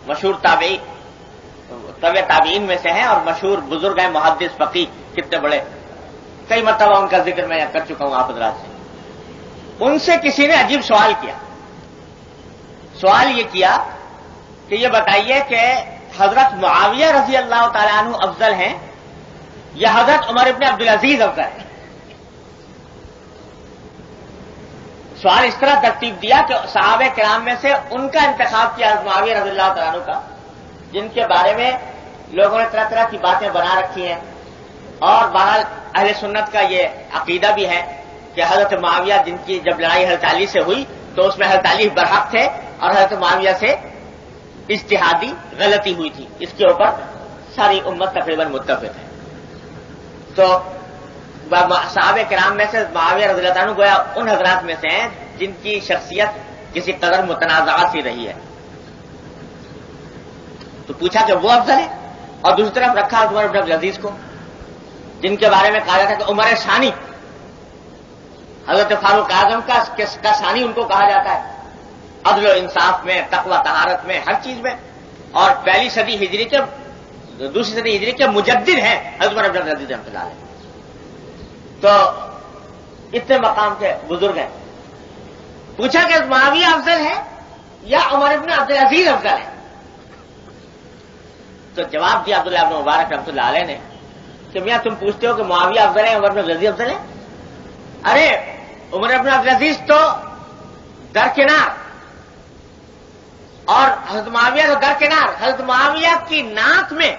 Speaker 1: مشہور تابعین میں سے ہیں اور مشہور بزرگ ہیں، محدث فقیہ، کتنے بڑے، کئی مرتبہ ان کا ذکر میں کر چکا ہوں آپ حضرات سے۔ ان سے کسی نے عجیب سوال کیا، سوال یہ کیا کہ یہ بتائیے کہ حضرت معاویہ رضی اللہ تعالیٰ عنہ افضل ہیں یا حضرت عمر ابن عبدالعزیز افضل ہیں؟ سوال اس طرح ترتیب دیا کہ صحابہ کرام میں سے ان کا انتخاب کیا حضرت معاویہ رضی اللہ تعالیٰ عنہ کا، جن کے بارے میں لوگوں نے طرح طرح کی باتیں بنا رکھی ہیں، اور بہرحال اہل سنت کا یہ عقیدہ بھی ہے کہ حضرت معاویہ جن کی جب لڑائی حضرت علی سے ہوئی تو اس میں حضرت علی برحق تھے اور حضرت معاویہ سے اجتہادی غلطی ہوئی تھی، اس کے اوپر ساری امت تقریباً متفق ہے۔ تو صحابہ کرام میں سے معاویہ رضی اللہ عنہ گویا ان حضرات میں سے ہیں جن کی شخصیت کسی قدر متنازعہ سی رہی ہے۔ تو پوچھا کہ وہ افضل ہے، اور دوسری طرف رکھا عمر بن عبدالعزیز کو، جن کے بارے میں کہا جاتا ہے کہ عمر ثانی، حضرت فاروق اعظم کا ثانی ان کو کہا جاتا ہے، عدل و انصاف میں، تقوی طہارت میں، ہر چیز میں، اور پہلی صدی ہجری کے، دوسری صدی ہجری کے مجدد ہیں حضرت عمر بن عبدالعزیز رحمۃ اللہ علیہ. تو اتنے مقام کے بزرگ ہیں. پوچھا کہ معاویہ افضل ہے یا عمر بن عبدالعزیز افضل ہے؟ تو جواب دیا عبداللہ بن مبارک رحمۃ اللہ علیہ نے کہ میاں تم پوچھتے ہو کہ معاویہ افضل ہے عمر بن عبدالعزیز افضل ہے؟ ارے عمر بن عبدالعزیز تو درکنار اور حضرت معاویہ تو درکنار. حضرت معاویہ کی ناک میں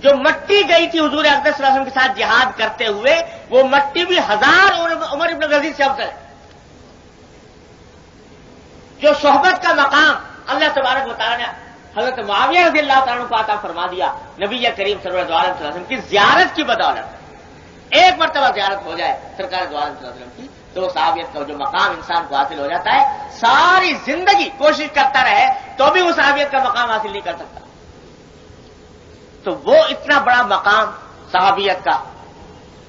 Speaker 1: جو مٹی گئی تھی حضور اقدس صلی اللہ علیہ وسلم کے ساتھ جہاد کرتے ہوئے، وہ مٹی بھی 1000 عمر بن عبدالعزیز سے افضل ہے. جو صحبت کا مقام اللہ تبارک و تعالیٰ نے حضرت معاویہ رضی اللہ تعالیٰ کو عطا فرما دیا نبی کریم صلی اللہ علیہ وسلم کی زیارت کی بدولت، ایک مرتبہ زیارت ہو جائے سرکار دو عالم صلی اللہ علیہ وسلم کی، تو صحابیت کا جو مقام انسان کو حاصل ہو جاتا ہے، ساری زندگی کوشش کرتا رہے تو بھی وہ صحابیت کا مقام حاصل نہیں کر سکتا. تو وہ اتنا بڑا مقام صحابیت کا،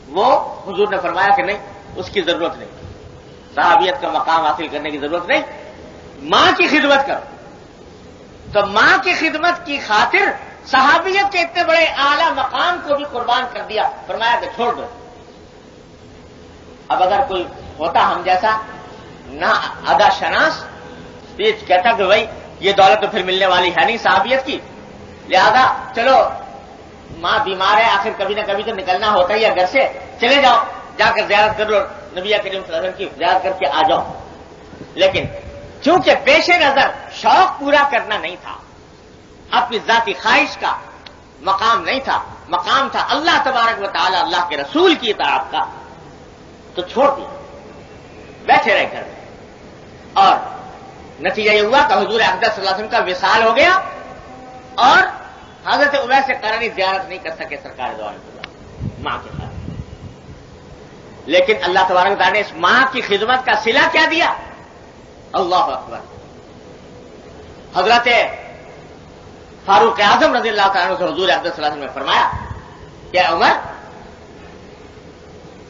Speaker 1: وہ حضور نے فرمایا کہ نہیں، اس کی ضرورت نہیں، صحابیت کا مقام حاصل کرنے کی ضرورت نہیں، ماں کی خدمت کرو. تو ماں کی خدمت کی خاطر صحابیت کے اتنے بڑے اعلیٰ مقام کو بھی قربان کر دیا، فرمایا کہ چھوڑ دو. اب اگر کوئی ہوتا ہم جیسا نہ ادا شناس، یہ کہتا کہ بھائی یہ دولت تو پھر ملنے والی ہے نہیں صحابیت کی، لہذا چلو ماں بیمار ہے، آخر کبھی نہ کبھی تو نکلنا ہوتا ہی ہے گھر سے، چلے جاؤ جا کر زیارت کر لو، نبی کریم صلی اللہ علیہ وسلم کی زیارت کر کے آ جاؤ. لیکن چونکہ پیش نظر شوق پورا کرنا نہیں تھا، اپنی ذاتی خواہش کا مقام نہیں تھا، مقام تھا اللہ تبارک و تعالی اللہ کے رسول کی اطاعت کا، تو چھوڑ دیا، بیٹھے رہے گھر میں. اور نتیجہ یہ ہوا کہ حضور اقدس صلی اللہ علیہ وسلم کا وصال ہو گیا اور حضرت اویس قرنی زیارت نہیں کر سکے سرکار دو عالم ماں کے ساتھ. لیکن اللہ تبارک و تعالی نے اس ماں کی خدمت کا صلہ کیا دیا؟ اللہ اکبر. حضرت فاروق اعظم رضی اللہ تعالیٰ عنہ سے حضور اقدس صلی اللہ علیہ وسلم نے فرمایا کہ عمر،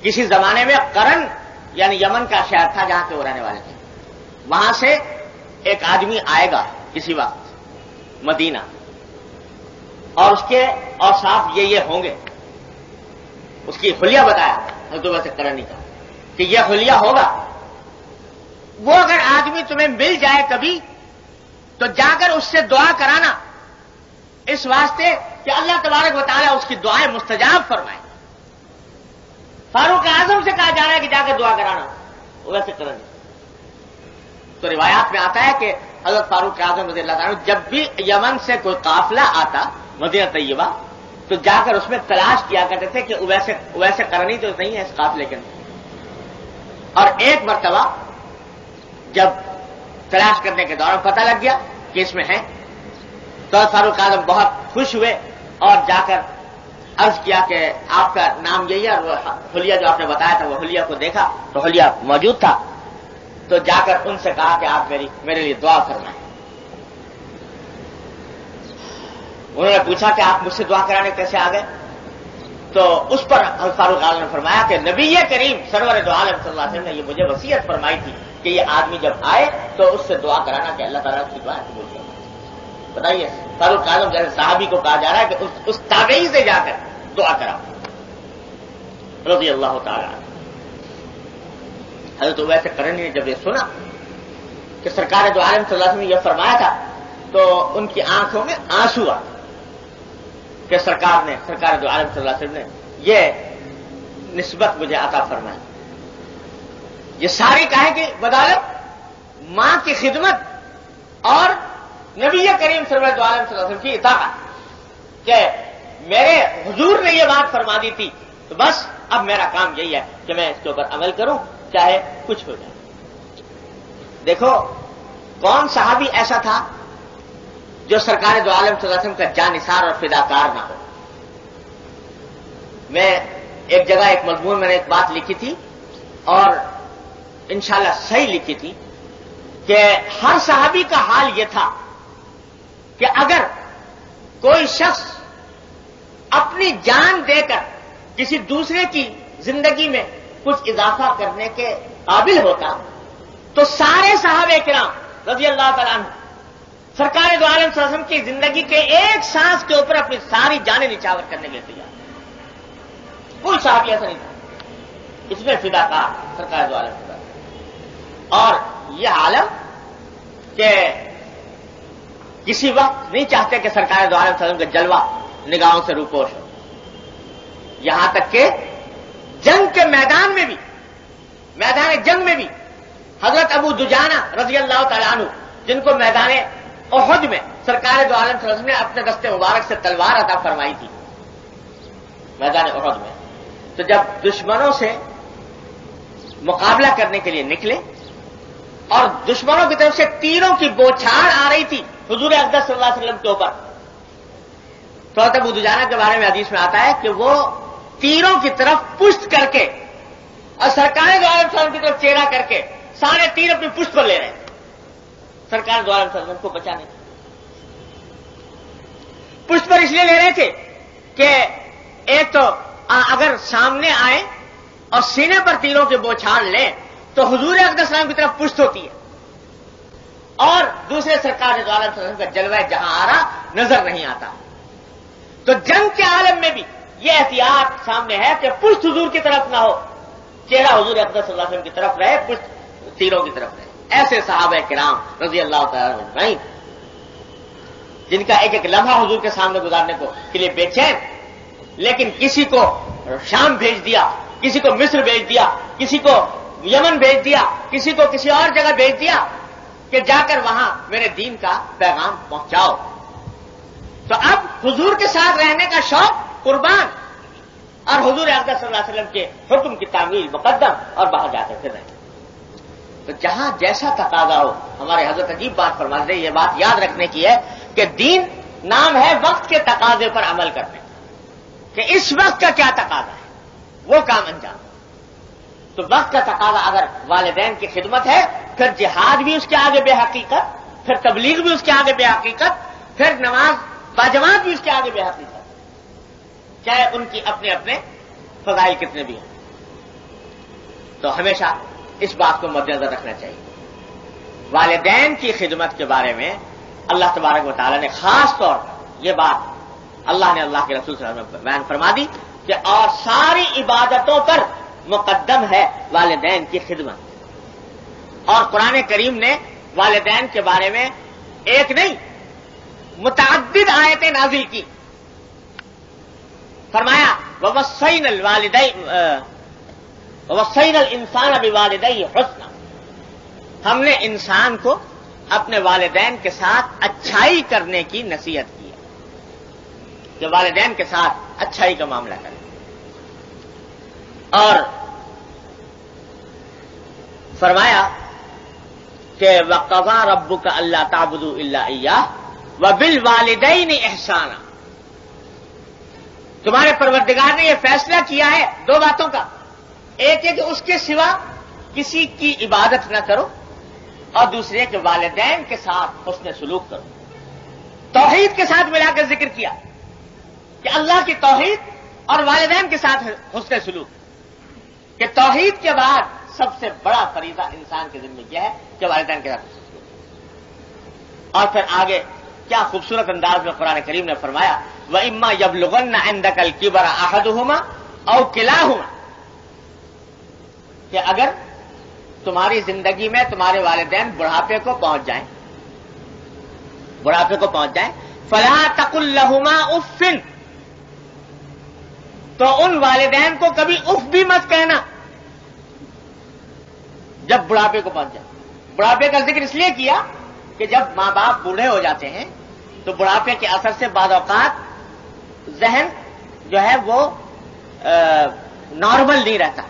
Speaker 1: کسی زمانے میں قرن یعنی یمن کا شہر تھا جہاں کے وہ رہنے والے تھے، وہاں سے ایک آدمی آئے گا کسی وقت مدینہ، اور اس کے اوصاف یہ ہوں گے. اس کی حلیہ بتایا حضرت سے قرنی کا کہ یہ حلیہ ہوگا. وہ اگر آدمی تمہیں مل جائے کبھی تو جا کر اس سے دعا کرانا، اس واسطے کہ اللہ تبارک و تعالیٰ اس کی دعائیں مستجاب فرمائے. فاروق اعظم سے کہا جا رہا ہے کہ جا کر دعا کرانا، ویسے کرنا. تو روایات میں آتا ہے کہ حضرت فاروق اعظم رضی اللہ عنہ جب بھی یمن سے کوئی قافلہ آتا مدینہ طیبہ تو جا کر اس میں تلاش کیا کرتے تھے کہ ویسے کرنی تو نہیں ہے اس قافلے کے اندر. اور ایک مرتبہ جب تلاش کرنے کے دوران پتہ لگ گیا کہ اس میں ہے، تو فاروق اعظم بہت خوش ہوئے اور جا کر عرض کیا کہ آپ کا نام یہی ہے، اور وہ حلیہ جو آپ نے بتایا تھا وہ حلیہ کو دیکھا تو حلیہ موجود تھا. تو جا کر ان سے کہا کہ آپ میرے لیے دعا فرمائیں. انہوں نے پوچھا کہ آپ مجھ سے دعا کرانے کیسے آ گئے؟ تو اس پر فاروق اعظم نے فرمایا کہ نبی کریم سرور دو عالم صلی اللہ علیہ وسلم نے یہ مجھے وصیت فرمائی تھی کہ یہ آدمی جب آئے تو اس سے دعا کرانا کہ اللہ تعالیٰ کی دعا قبول کرے. بتائیے فاروق اعظم جیسے صحابی کو کہا جا رہا ہے کہ اس تابعی سے جا کر دعا کرا رضی اللہ تعالیٰ. حضرت اویس قرنی نے جب یہ سنا کہ سرکار دو عالم صلی اللہ علیہ وسلم نے یہ فرمایا تھا تو ان کی آنکھوں میں آنسو آ کہ سرکار دو عالم صلی اللہ علیہ وسلم نے یہ نسبت مجھے عطا فرمائی. یہ ساری کہیں کہ بدولت ماں کی خدمت اور نبی کریم صلی اللہ علیہ وسلم کی اطاعت کہ میرے حضور نے یہ بات فرما دی تھی، تو بس اب میرا کام یہی ہے کہ میں اس کے اوپر عمل کروں چاہے کچھ ہو جائے. دیکھو کون صحابی ایسا تھا جو سرکار دو عالم صلی اللہ علیہ وسلم کا جانثار اور فداکار نہ ہو. میں ایک جگہ ایک مضمون میں نے ایک بات لکھی تھی اور انشاءاللہ صحیح لکھی تھی کہ ہر صحابی کا حال یہ تھا کہ اگر کوئی شخص اپنی جان دے کر کسی دوسرے کی زندگی میں کچھ اضافہ کرنے کے قابل ہوتا تو سارے صحابہ کرام رضی اللہ تعالیٰ عنہ سرکار دو عالم صلی اللہ علیہ وسلم کی زندگی کے ایک سانس کے اوپر اپنی ساری جانیں نچھاور کرنے کے لیے تیار. کوئی صحابی ایسا نہیں تھا اس میں فدا کار سرکار دو عالم فدا. اور یہ عالم کہ کسی وقت نہیں چاہتے کہ سرکار دو عالم صلی اللہ علیہ وسلم کا جلوہ نگاہوں سے روپوش ہو. یہاں تک کہ جنگ کے میدان میں بھی، میدان جنگ میں بھی حضرت ابو دجانہ رضی اللہ تعالیٰ عنہ، جن کو میدان احد میں سرکار دو عالم صلی اللہ علیہ وسلم نے اپنے دست مبارک سے تلوار عطا فرمائی تھی میدان احد میں، تو جب دشمنوں سے مقابلہ کرنے کے لیے نکلے اور دشمنوں کی طرف سے تیروں کی بوچھاڑ آ رہی تھی حضور اقدس صلی اللہ علیہ وسلم کے اوپر، تو حضرت ابو دجانہ کے بارے میں حدیث میں آتا ہے کہ وہ تیروں کی طرف پشت کر کے اور سرکار دو عالم صلی اللہ علیہ وسلم کی طرف چہرہ کر کے سارے تیر اپنی پشت پر لے رہے ہیں سرکار دو عالم صلی اللہ علیہ وسلم کو بچانے. پشت پر اس لیے لے رہے تھے کہ ایک تو اگر سامنے آئے اور سینے پر تیروں کے بوچھاڑ لیں تو حضور اقدس صلی اللہ علیہ وسلم کی طرف پشت ہوتی ہے، اور دوسرے سرکار دو عالم صلی اللہ علیہ وسلم کا جلوہ جہاں آ رہا نظر نہیں آتا. تو جنگ کے عالم میں بھی یہ احتیاط سامنے ہے کہ پشت حضور کی طرف نہ ہو، چہرہ حضور اقدس صلی اللہ علیہ وسلم کی طرف رہے، پشت تیروں کی طرف رہے. ایسے صحابہ کرام رضی اللہ تعالیٰ عنہ جن کا ایک ایک لمحہ حضور کے سامنے گزارنے کے لیے بے چین، لیکن کسی کو شام بھیج دیا، کسی کو مصر بھیج دیا، کسی کو یمن بھیج دیا، کسی کو کسی اور جگہ بھیج دیا کہ جا کر وہاں میرے دین کا پیغام پہنچاؤ. تو اب حضور کے ساتھ رہنے کا شوق قربان اور حضور اقدس صلی اللہ علیہ وسلم کے حکم کی تعمیل مقدم اور باہر جا کر پھر رہے. تو جہاں جیسا تقاضا ہو، ہمارے حضرت عجیب بات فرماتے ہیں، یہ بات یاد رکھنے کی ہے کہ دین نام ہے وقت کے تقاضے پر عمل کرنے کہ اس وقت کا کیا تقاضا ہے وہ کام انجام. تو وقت کا تقاضا اگر والدین کی خدمت ہے، پھر جہاد بھی اس کے آگے بے حقیقت، پھر تبلیغ بھی اس کے آگے بے حقیقت، پھر نماز باجماعت بھی اس کے آگے بے حقیقت، چاہے ان کی اپنے اپنے فضائل کتنے بھی ہیں. تو ہمیشہ اس بات کو مد نظر رکھنا چاہیے. والدین کی خدمت کے بارے میں اللہ تبارک و تعالیٰ نے خاص طور پر یہ بات اللہ نے اللہ کے رسول صلی اللہ علیہ وسلم بیان فرما دی کہ اور ساری عبادتوں پر مقدم ہے والدین کی خدمت. اور قرآن کریم نے والدین کے بارے میں ایک نہیں متعدد آیتیں نازل کی. فرمایا وَوَصَّيْنَا الْإِنسَانَ بِوَالِدَيْهِ حُسْنًا، ہم نے انسان کو اپنے والدین کے ساتھ اچھائی کرنے کی نصیحت کی ہے کہ والدین کے ساتھ اچھائی کا معاملہ کریں. اور فرمایا کہ وَقَضَىٰ رَبُّكَ أَلَّا تَعْبُدُوا إِلَّا إِيَّاهُ وَبِالْوَالِدَيْنِ إِحْسَانًا، تمہارے پروردگار نے یہ فیصلہ کیا ہے دو باتوں کا، ایک ہے کہ اس کے سوا کسی کی عبادت نہ کرو، اور دوسرے کہ والدین کے ساتھ حسن سلوک کرو. توحید کے ساتھ ملا کر ذکر کیا کہ اللہ کی توحید اور والدین کے ساتھ حسن سلوک، کہ توحید کے بعد سب سے بڑا فریضہ انسان کے ذمہ کیا ہے کہ والدین کے ساتھ حسن سلوک. اور پھر آگے کیا خوبصورت انداز میں قرآن کریم نے فرمایا وَإِمَّا يَبْلُغَنَّ عِندَكَ الْكِبَرَ أَحَدُهُمَا أَوْ كِلَاهُمَا، کہ اگر تمہاری زندگی میں تمہارے والدین بڑھاپے کو پہنچ جائیں فَلَا تَقُل لَّهُمَا أُفٍّ، تو ان والدین کو کبھی اف بھی مت کہنا جب بڑھاپے کو پہنچ جائے. بڑھاپے کا ذکر اس لیے کیا کہ جب ماں باپ بوڑھے ہو جاتے ہیں تو بڑھاپے کے اثر سے بعض اوقات ذہن جو ہے وہ نارمل نہیں رہتا،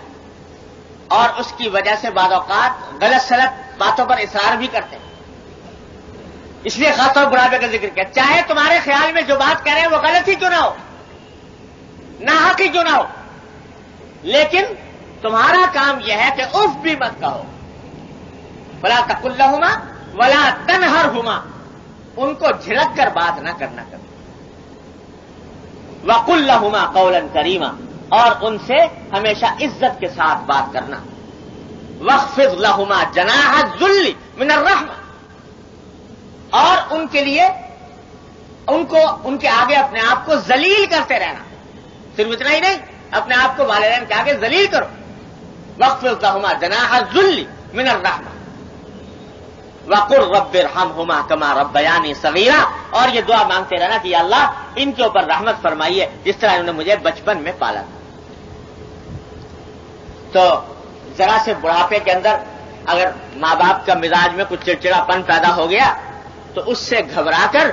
Speaker 1: اور اس کی وجہ سے بعض اوقات غلط سلط باتوں پر اصرار بھی کرتے ہیں. اس لیے خاص طور بڑھاپے کا ذکر کیا، چاہے تمہارے خیال میں جو بات کہہ رہے ہیں وہ غلط ہی کیوں نہ ہو، ناحق ہی کیوں نہ ہو، لیکن تمہارا کام یہ ہے کہ اف بھی مت کہو. فلا تقل لهما ولا تنهرهما، ان کو جھڑک کر بات نہ کرنا کبھی. وقل لهما قولا کریما، اور ان سے ہمیشہ عزت کے ساتھ بات کرنا. واخفض لهما جناح الذل من الرحمہ، اور ان کے لیے ان کے آگے اپنے آپ کو ذلیل کرتے رہنا. صرف اتنا ہی نہیں، اپنے آپ کو والدین کے آگے ذلیل کرو. واخفض لهما جناح الذل من الرحمہ وقل رب ارحمهما كما ربياني صغيرا. اور یہ دعا مانگتے رہنا کہ یا اللہ ان کے اوپر رحمت فرمائیے جس طرح انہوں نے مجھے بچپن میں پالا. تو ذرا سے بڑھاپے کے اندر اگر ماں باپ کا مزاج میں کچھ چڑچڑاپن پیدا ہو گیا تو اس سے گھبرا کر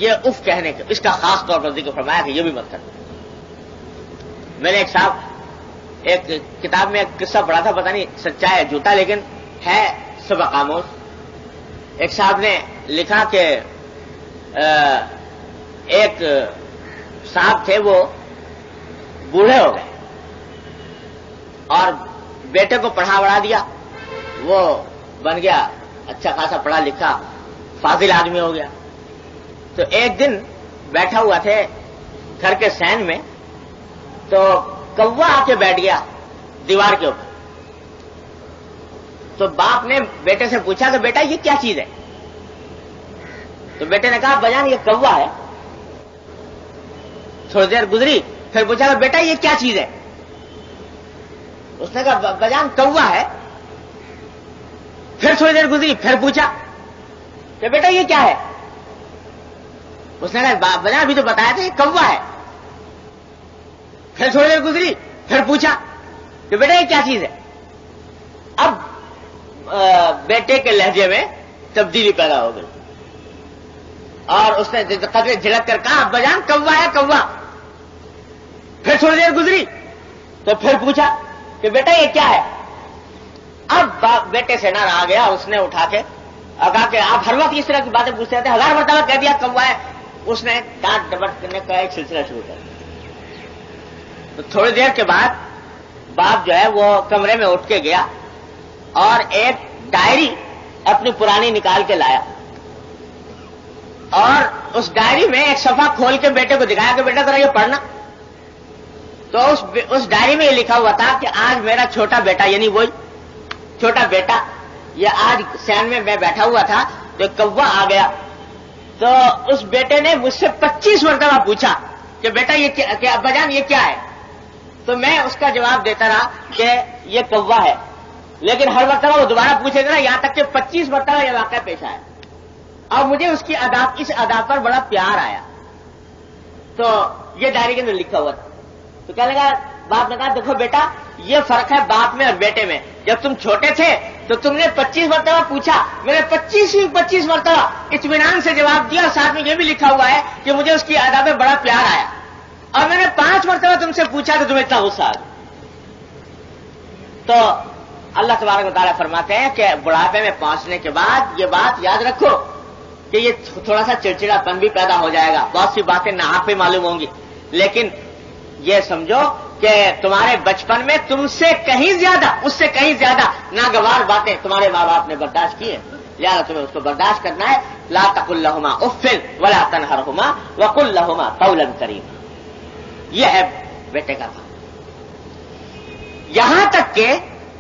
Speaker 1: یہ اف کہنے کا اس کا خاص طور پر ذکر فرمایا کہ یہ بھی مت کرنا. میں نے ایک کتاب میں ایک قصہ پڑھا تھا، پتہ نہیں سچا ہے جھوٹا لیکن ہے سبق آموز. ایک صاحب نے لکھا کہ ایک صاحب تھے، وہ بوڑھے ہو گئے اور بیٹے کو پڑھا بڑھا دیا، وہ بن گیا اچھا خاصا پڑھا لکھا فاضل آدمی ہو گیا. تو ایک دن بیٹھا ہوا تھے گھر کے سین میں، تو کوا آ کے بیٹھ گیا دیوار کے اوپر. تو باپ نے بیٹے سے پوچھا کہ بیٹا یہ کیا چیز ہے؟ تو بیٹے نے کہا ابا جان یہ کوا ہے. تھوڑی دیر گزری پھر پوچھا کہ بیٹا یہ کیا چیز ہے؟ اس نے کہا ابا جان کوا ہے. پھر تھوڑی دیر گزری پھر پوچھا کہ بیٹا یہ کیا ہے؟ اس نے کہا ابا جان ابھی تو بتایا تھا یہ کوا ہے. پھر تھوڑی دیر گزری پھر پوچھا کہ بیٹا یہ کیا چیز ہے؟ اب بیٹے کے لہجے میں تبدیلی پیدا ہو گئی اور اس نے قدرے جھڑک کر کہا ابا جان کوا ہے کوا. پھر تھوڑی دیر گزری تو پھر پوچھا کہ بیٹا یہ کیا ہے؟ اب بیٹے سے نہ رہا گیا، اس نے اٹھا کے کہا کہ آپ ہر وقت اس طرح کی باتیں پوچھتے رہتے، 1000 مرتبہ کہہ دیا کوا ہے. اس نے ڈانٹ ڈپٹ کرنے کا ایک سلسلہ شروع کر دیا. تو تھوڑی دیر کے بعد باپ جو ہے وہ کمرے میں اٹھ کے گیا اور ایک ڈائری اپنی پرانی نکال کے لایا اور اس ڈائری میں ایک صفحہ کھول کے بیٹے کو دکھایا کہ بیٹا ذرا یہ پڑھنا. تو اس ڈائری میں یہ لکھا ہوا تھا کہ آج میرا چھوٹا بیٹا، یعنی وہی چھوٹا بیٹا، یہ آج سین میں بیٹھا ہوا تھا تو ایک کوا آ گیا. تو اس بیٹے نے مجھ سے 25 مرتبہ پوچھا کہ بیٹا یہ ابا جان یہ کیا ہے؟ تو میں اس کا جواب دیتا رہا کہ یہ کوا ہے، لیکن ہر مرتبہ وہ دوبارہ پوچھے گا یہاں تک کہ 25 مرتبہ یہ واقعہ پیش آیا. اور مجھے اس ادا پر بڑا پیار آیا. تو یہ ڈائری کے اندر لکھا ہوا تھا. تو کہنے لگا، باپ نے کہا دیکھو بیٹا یہ فرق ہے باپ میں اور بیٹے میں. جب تم چھوٹے تھے تو تم نے 25 مرتبہ پوچھا، میں نے 25 مرتبہ اطمینان سے جواب دیا اور ساتھ میں یہ بھی لکھا ہوا ہے کہ مجھے اس کی ادا پہ بڑا پیار آیا. اور میں نے 5 مرتبہ تم سے پوچھا تو تمہیں اتنا غصہ آ گیا. تو اللہ تبارک و تعالیٰ فرماتے ہیں کہ بڑھاپے میں پہنچنے کے بعد یہ بات یاد رکھو کہ یہ تھوڑا سا چڑچڑا پن بھی پیدا ہو جائے گا، بہت سی باتیں ناحق معلوم ہوں گی، لیکن یہ سمجھو کہ تمہارے بچپن میں تم سے کہیں زیادہ، اس سے کہیں زیادہ ناگوار باتیں تمہارے ماں باپ نے برداشت کی ہیں، لہٰذا تمہیں اس کو برداشت کرنا ہے. لا تقل لهما اف ولا تنهرهما وقل لهما قولا کریما. یہ ہے بیٹے کا کام. یہاں تک کہ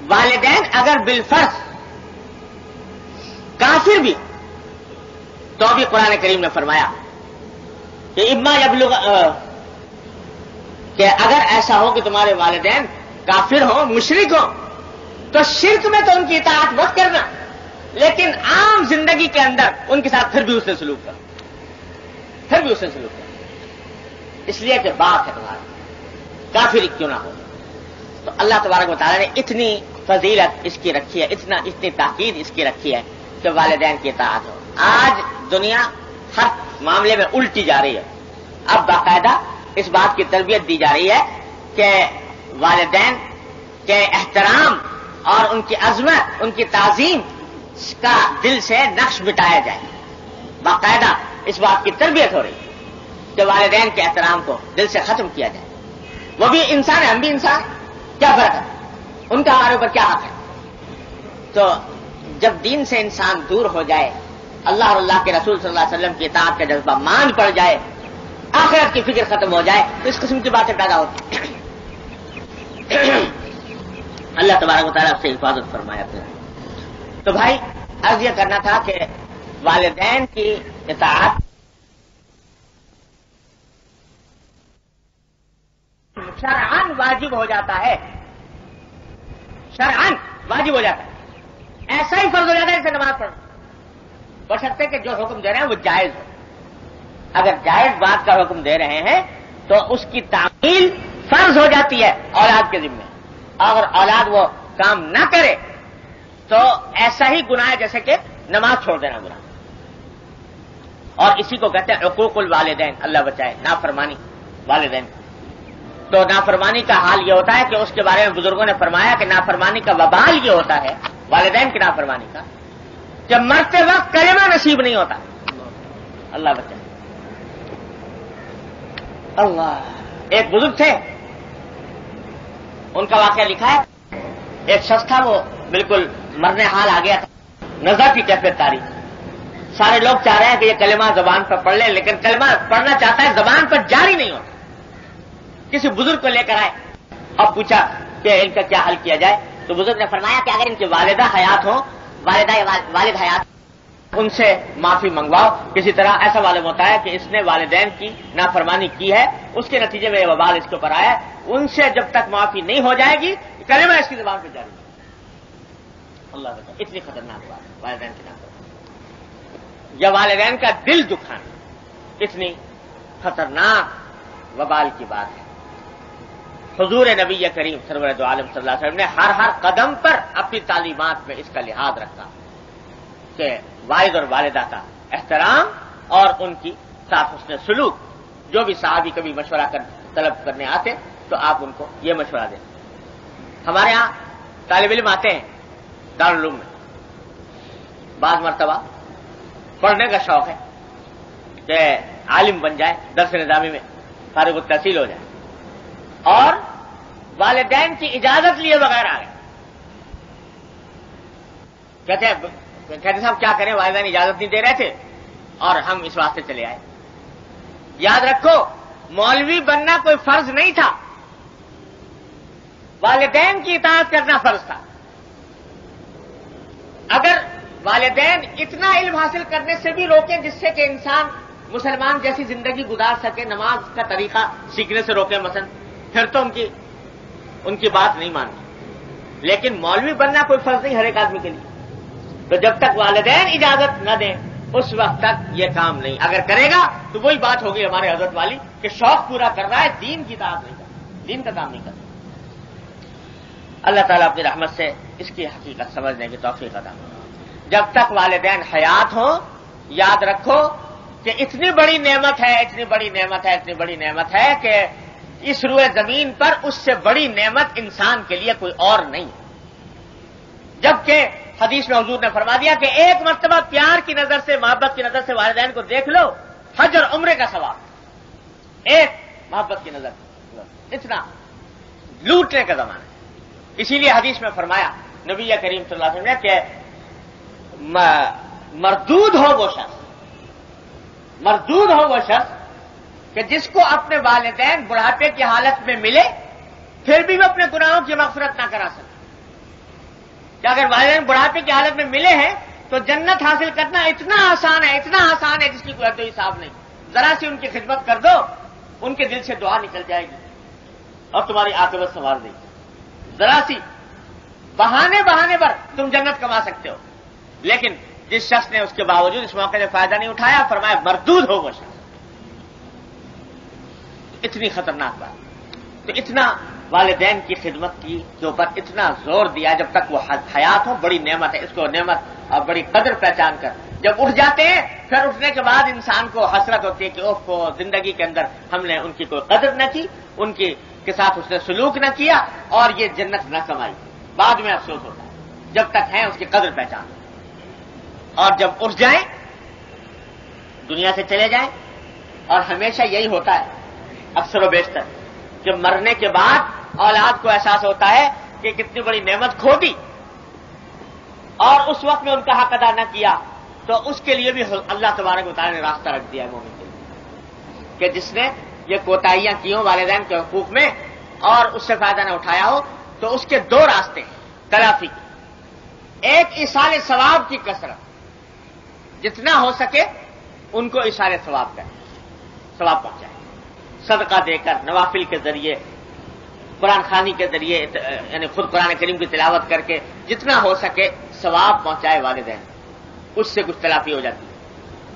Speaker 1: والدین اگر بالفرض کافر بھی تو بھی قرآن کریم نے فرمایا کہ اما یبلغ کہ اگر ایسا ہو کہ تمہارے والدین کافر ہوں، مشرک ہوں، تو شرک میں تو ان کی اطاعت مت کرنا، لیکن عام زندگی کے اندر ان کے ساتھ پھر بھی اس سے سلوک کرو، پھر بھی اس سے سلوک کرو، اس لیے کہ باپ ہے تمہارا، کافر کیوں نہ ہو. تو اللہ تبارک و تعالیٰ نے اتنی فضیلت اس کی رکھی ہے، اتنی تاکید اس کی رکھی ہے کہ والدین کی اطاعت ہو. آج دنیا ہر معاملے میں الٹی جا رہی ہے. اب باقاعدہ اس بات کی تربیت دی جا رہی ہے کہ والدین کے احترام اور ان کی عظمت، ان کی تعظیم کا دل سے نقش مٹایا جائے. باقاعدہ اس بات کی تربیت ہو رہی ہے کہ والدین کے احترام کو دل سے ختم کیا جائے. وہ بھی انسان ہے، ہم بھی انسان، کیا فرق ہے؟ ان کا ہمارے اوپر کیا حق ہے؟ تو جب دین سے انسان دور ہو جائے، اللہ اور اللہ کے رسول صلی اللہ علیہ وسلم کی اطاعت کا جذبہ مان پڑ جائے، آخرت کی فکر ختم ہو جائے، تو اس قسم کی باتیں پیدا ہوتی ہیں. اللہ تبارک و تعالیٰ سے حفاظت فرمایا. تو بھائی عرض یہ کرنا تھا کہ والدین کی اطاعت شرعاً واجب ہو جاتا ہے، شرعاً واجب ہو جاتا ہے، ایسا ہی فرض ہو جاتا ہے جیسے نماز پڑھنا، بشرطے کہ جو حکم دے رہے ہیں وہ جائز ہو۔ اگر جائز بات کا حکم دے رہے ہیں تو اس کی تعمیل فرض ہو جاتی ہے اولاد کے ذمہ، اگر اولاد وہ کام نہ کرے تو ایسا ہی گناہ ہے جیسے کہ نماز چھوڑ دینا گناہ، اور اسی کو کہتے ہیں حقوق الوالدین، اللہ بچائے نافرمانی والدین۔ تو نافرمانی کا حال یہ ہوتا ہے کہ اس کے بارے میں بزرگوں نے فرمایا کہ نافرمانی کا وبال یہ ہوتا ہے، والدین کی نافرمانی کا، جب مرتے وقت کلمہ نصیب نہیں ہوتا، اللہ بچائے۔ اللہ، ایک بزرگ تھے، ان کا واقعہ لکھا ہے، ایک شخص تھا وہ بالکل مرنے حال آ گیا تھا، نظر کی کیفیت تاری، سارے لوگ چاہ رہے ہیں کہ یہ کلمہ زبان پر پڑھ لیں، لیکن کلمہ پڑھنا چاہتا ہے، زبان پر جاری نہیں ہوتا۔ کسی بزرگ کو لے کر آئے اور پوچھا کہ ان کا کیا حل کیا جائے، تو بزرگ نے فرمایا کہ اگر ان کی والدہ حیات ہوں، والد حیات، ان سے معافی منگواؤ کسی طرح۔ ایسا معلوم ہوتا ہے کہ اس نے والدین کی نافرمانی کی ہے، اس کے نتیجے میں یہ وبال اس کے اوپر آیا ہے، ان سے جب تک معافی نہیں ہو جائے گی کلمہ اس کی زبان پہ جاری نہیں۔ اللہ تعالیٰ، اتنی خطرناک بات ہے والدین کی نافرمانی، یا والدین کا دل دکھانا، اتنی خطرناک وبال کی بات ہے۔ حضور نبی کریم سرور دو عالم صلی اللہ علیہ وسلم نے ہر قدم پر اپنی تعلیمات میں اس کا لحاظ رکھا کہ والد اور والدہ کا احترام اور ان کی ساتھ حسن سلوک۔ جو بھی صحابی کبھی مشورہ طلب کرنے آتے تو آپ ان کو یہ مشورہ دیں۔ ہمارے ہاں طالب علم آتے ہیں دارالعلوم میں، بعض مرتبہ پڑھنے کا شوق ہے کہ عالم بن جائے، درس نظامی میں فارغ التحصیل ہو جائے، اور والدین کی اجازت لیے بغیر آ گئے۔ کہتے صاحب کیا کریں، والدین اجازت نہیں دے رہے تھے اور ہم اس واسطے چلے آئے۔ یاد رکھو، مولوی بننا کوئی فرض نہیں تھا، والدین کی اطاعت کرنا فرض تھا۔ اگر والدین اتنا علم حاصل کرنے سے بھی روکیں جس سے کہ انسان مسلمان جیسی زندگی گزار سکے، نماز کا طریقہ سیکھنے سے روکیں مثلا، پھر تو ان کی بات نہیں مانتی۔ لیکن مولوی بننا کوئی فرض نہیں ہر ایک آدمی کے لیے، تو جب تک والدین اجازت نہ دیں اس وقت تک یہ کام نہیں۔ اگر کرے گا تو وہی بات ہوگی ہمارے حضرت والی کہ شوق پورا کر رہا ہے، دین کی اطاعت نہیں کرتا، دین کا کام نہیں کرتا۔ اللہ تعالیٰ اپنی رحمت سے اس کی حقیقت سمجھنے کی توفیق عطا فرمائے۔ جب تک والدین حیات ہوں، یاد رکھو کہ اتنی بڑی نعمت ہے، اتنی بڑی نعمت ہے، اتنی بڑی نعمت ہے کہ اس روئے زمین پر اس سے بڑی نعمت انسان کے لیے کوئی اور نہیں۔ جبکہ حدیث میں حضور نے فرما دیا کہ ایک مرتبہ پیار کی نظر سے، محبت کی نظر سے والدین کو دیکھ لو، حج اور عمرے کا ثواب۔ ایک محبت کی نظر، اتنا لوٹنے کا زمانہ ہے۔ اسی لیے حدیث میں فرمایا نبی کریم صلی اللہ علیہ وسلم نے کہ مردود ہو وہ شخص کہ جس کو اپنے والدین بڑھاپے کی حالت میں ملے پھر بھی وہ اپنے گناہوں کی مغفرت نہ کرا سکے۔ کہ اگر والدین بڑھاپے کی حالت میں ملے ہیں تو جنت حاصل کرنا اتنا آسان ہے، اتنا آسان ہے جس کی کوئی حد و حساب نہیں۔ ذرا سی ان کی خدمت کر دو، ان کے دل سے دعا نکل جائے گی اور تمہاری عاقبت سنوار دے گی۔ ذرا سی بہانے پر تم جنت کما سکتے ہو، لیکن جس شخص نے اس کے باوجود اس موقع سے فائدہ نہیں اٹھایا، فرمایا مردود ہو وہ شخص۔ اتنی خطرناک بات، تو اتنا والدین کی خدمت کے اوپر اتنا زور دیا جب تک وہ حیات ہو، بڑی نعمت ہے، اس کو نعمت اور بڑی قدر پہچان کر جب اٹھ جاتے ہیں پھر اٹھنے کے بعد انسان کو حسرت ہوتی ہے کہ اوہ کو زندگی کے اندر ہم نے ان کی کوئی قدر نہ کی، ان کے ساتھ اس نے سلوک نہ کیا اور یہ جنت نہ کمائی۔ بعد میں افسوس ہوتا ہے، جب تک ہیں اس کی قدر پہچان، اور جب اٹھ جائیں دنیا سے چلے جائیں، اور ہمیشہ یہی ہوتا ہے اکثر و بیشتر کہ مرنے کے بعد اولاد کو احساس ہوتا ہے کہ کتنی بڑی نعمت کھو دی اور اس وقت میں ان کا حق ادا نہ کیا، تو اس کے لیے بھی اللہ تبارک و تعالیٰ نے راستہ رکھ دیا ہے مومن کے لیے کہ جس نے یہ کوتاہیاں کی ہوں والدین کے حقوق میں اور اس سے فائدہ نہ اٹھایا ہو، تو اس کے دو راستے ہیں تلافی کی۔ ایک ایصال ثواب کی کثرت، جتنا ہو سکے ان کو اشارے ثواب کریں، ثواب پہنچائیں، صدقہ دے کر، نوافل کے ذریعے، قرآن خوانی کے ذریعے، یعنی خود قرآن کریم کی تلاوت کر کے جتنا ہو سکے ثواب پہنچائے والدین، اس سے کچھ تلافی ہو جاتی ہے۔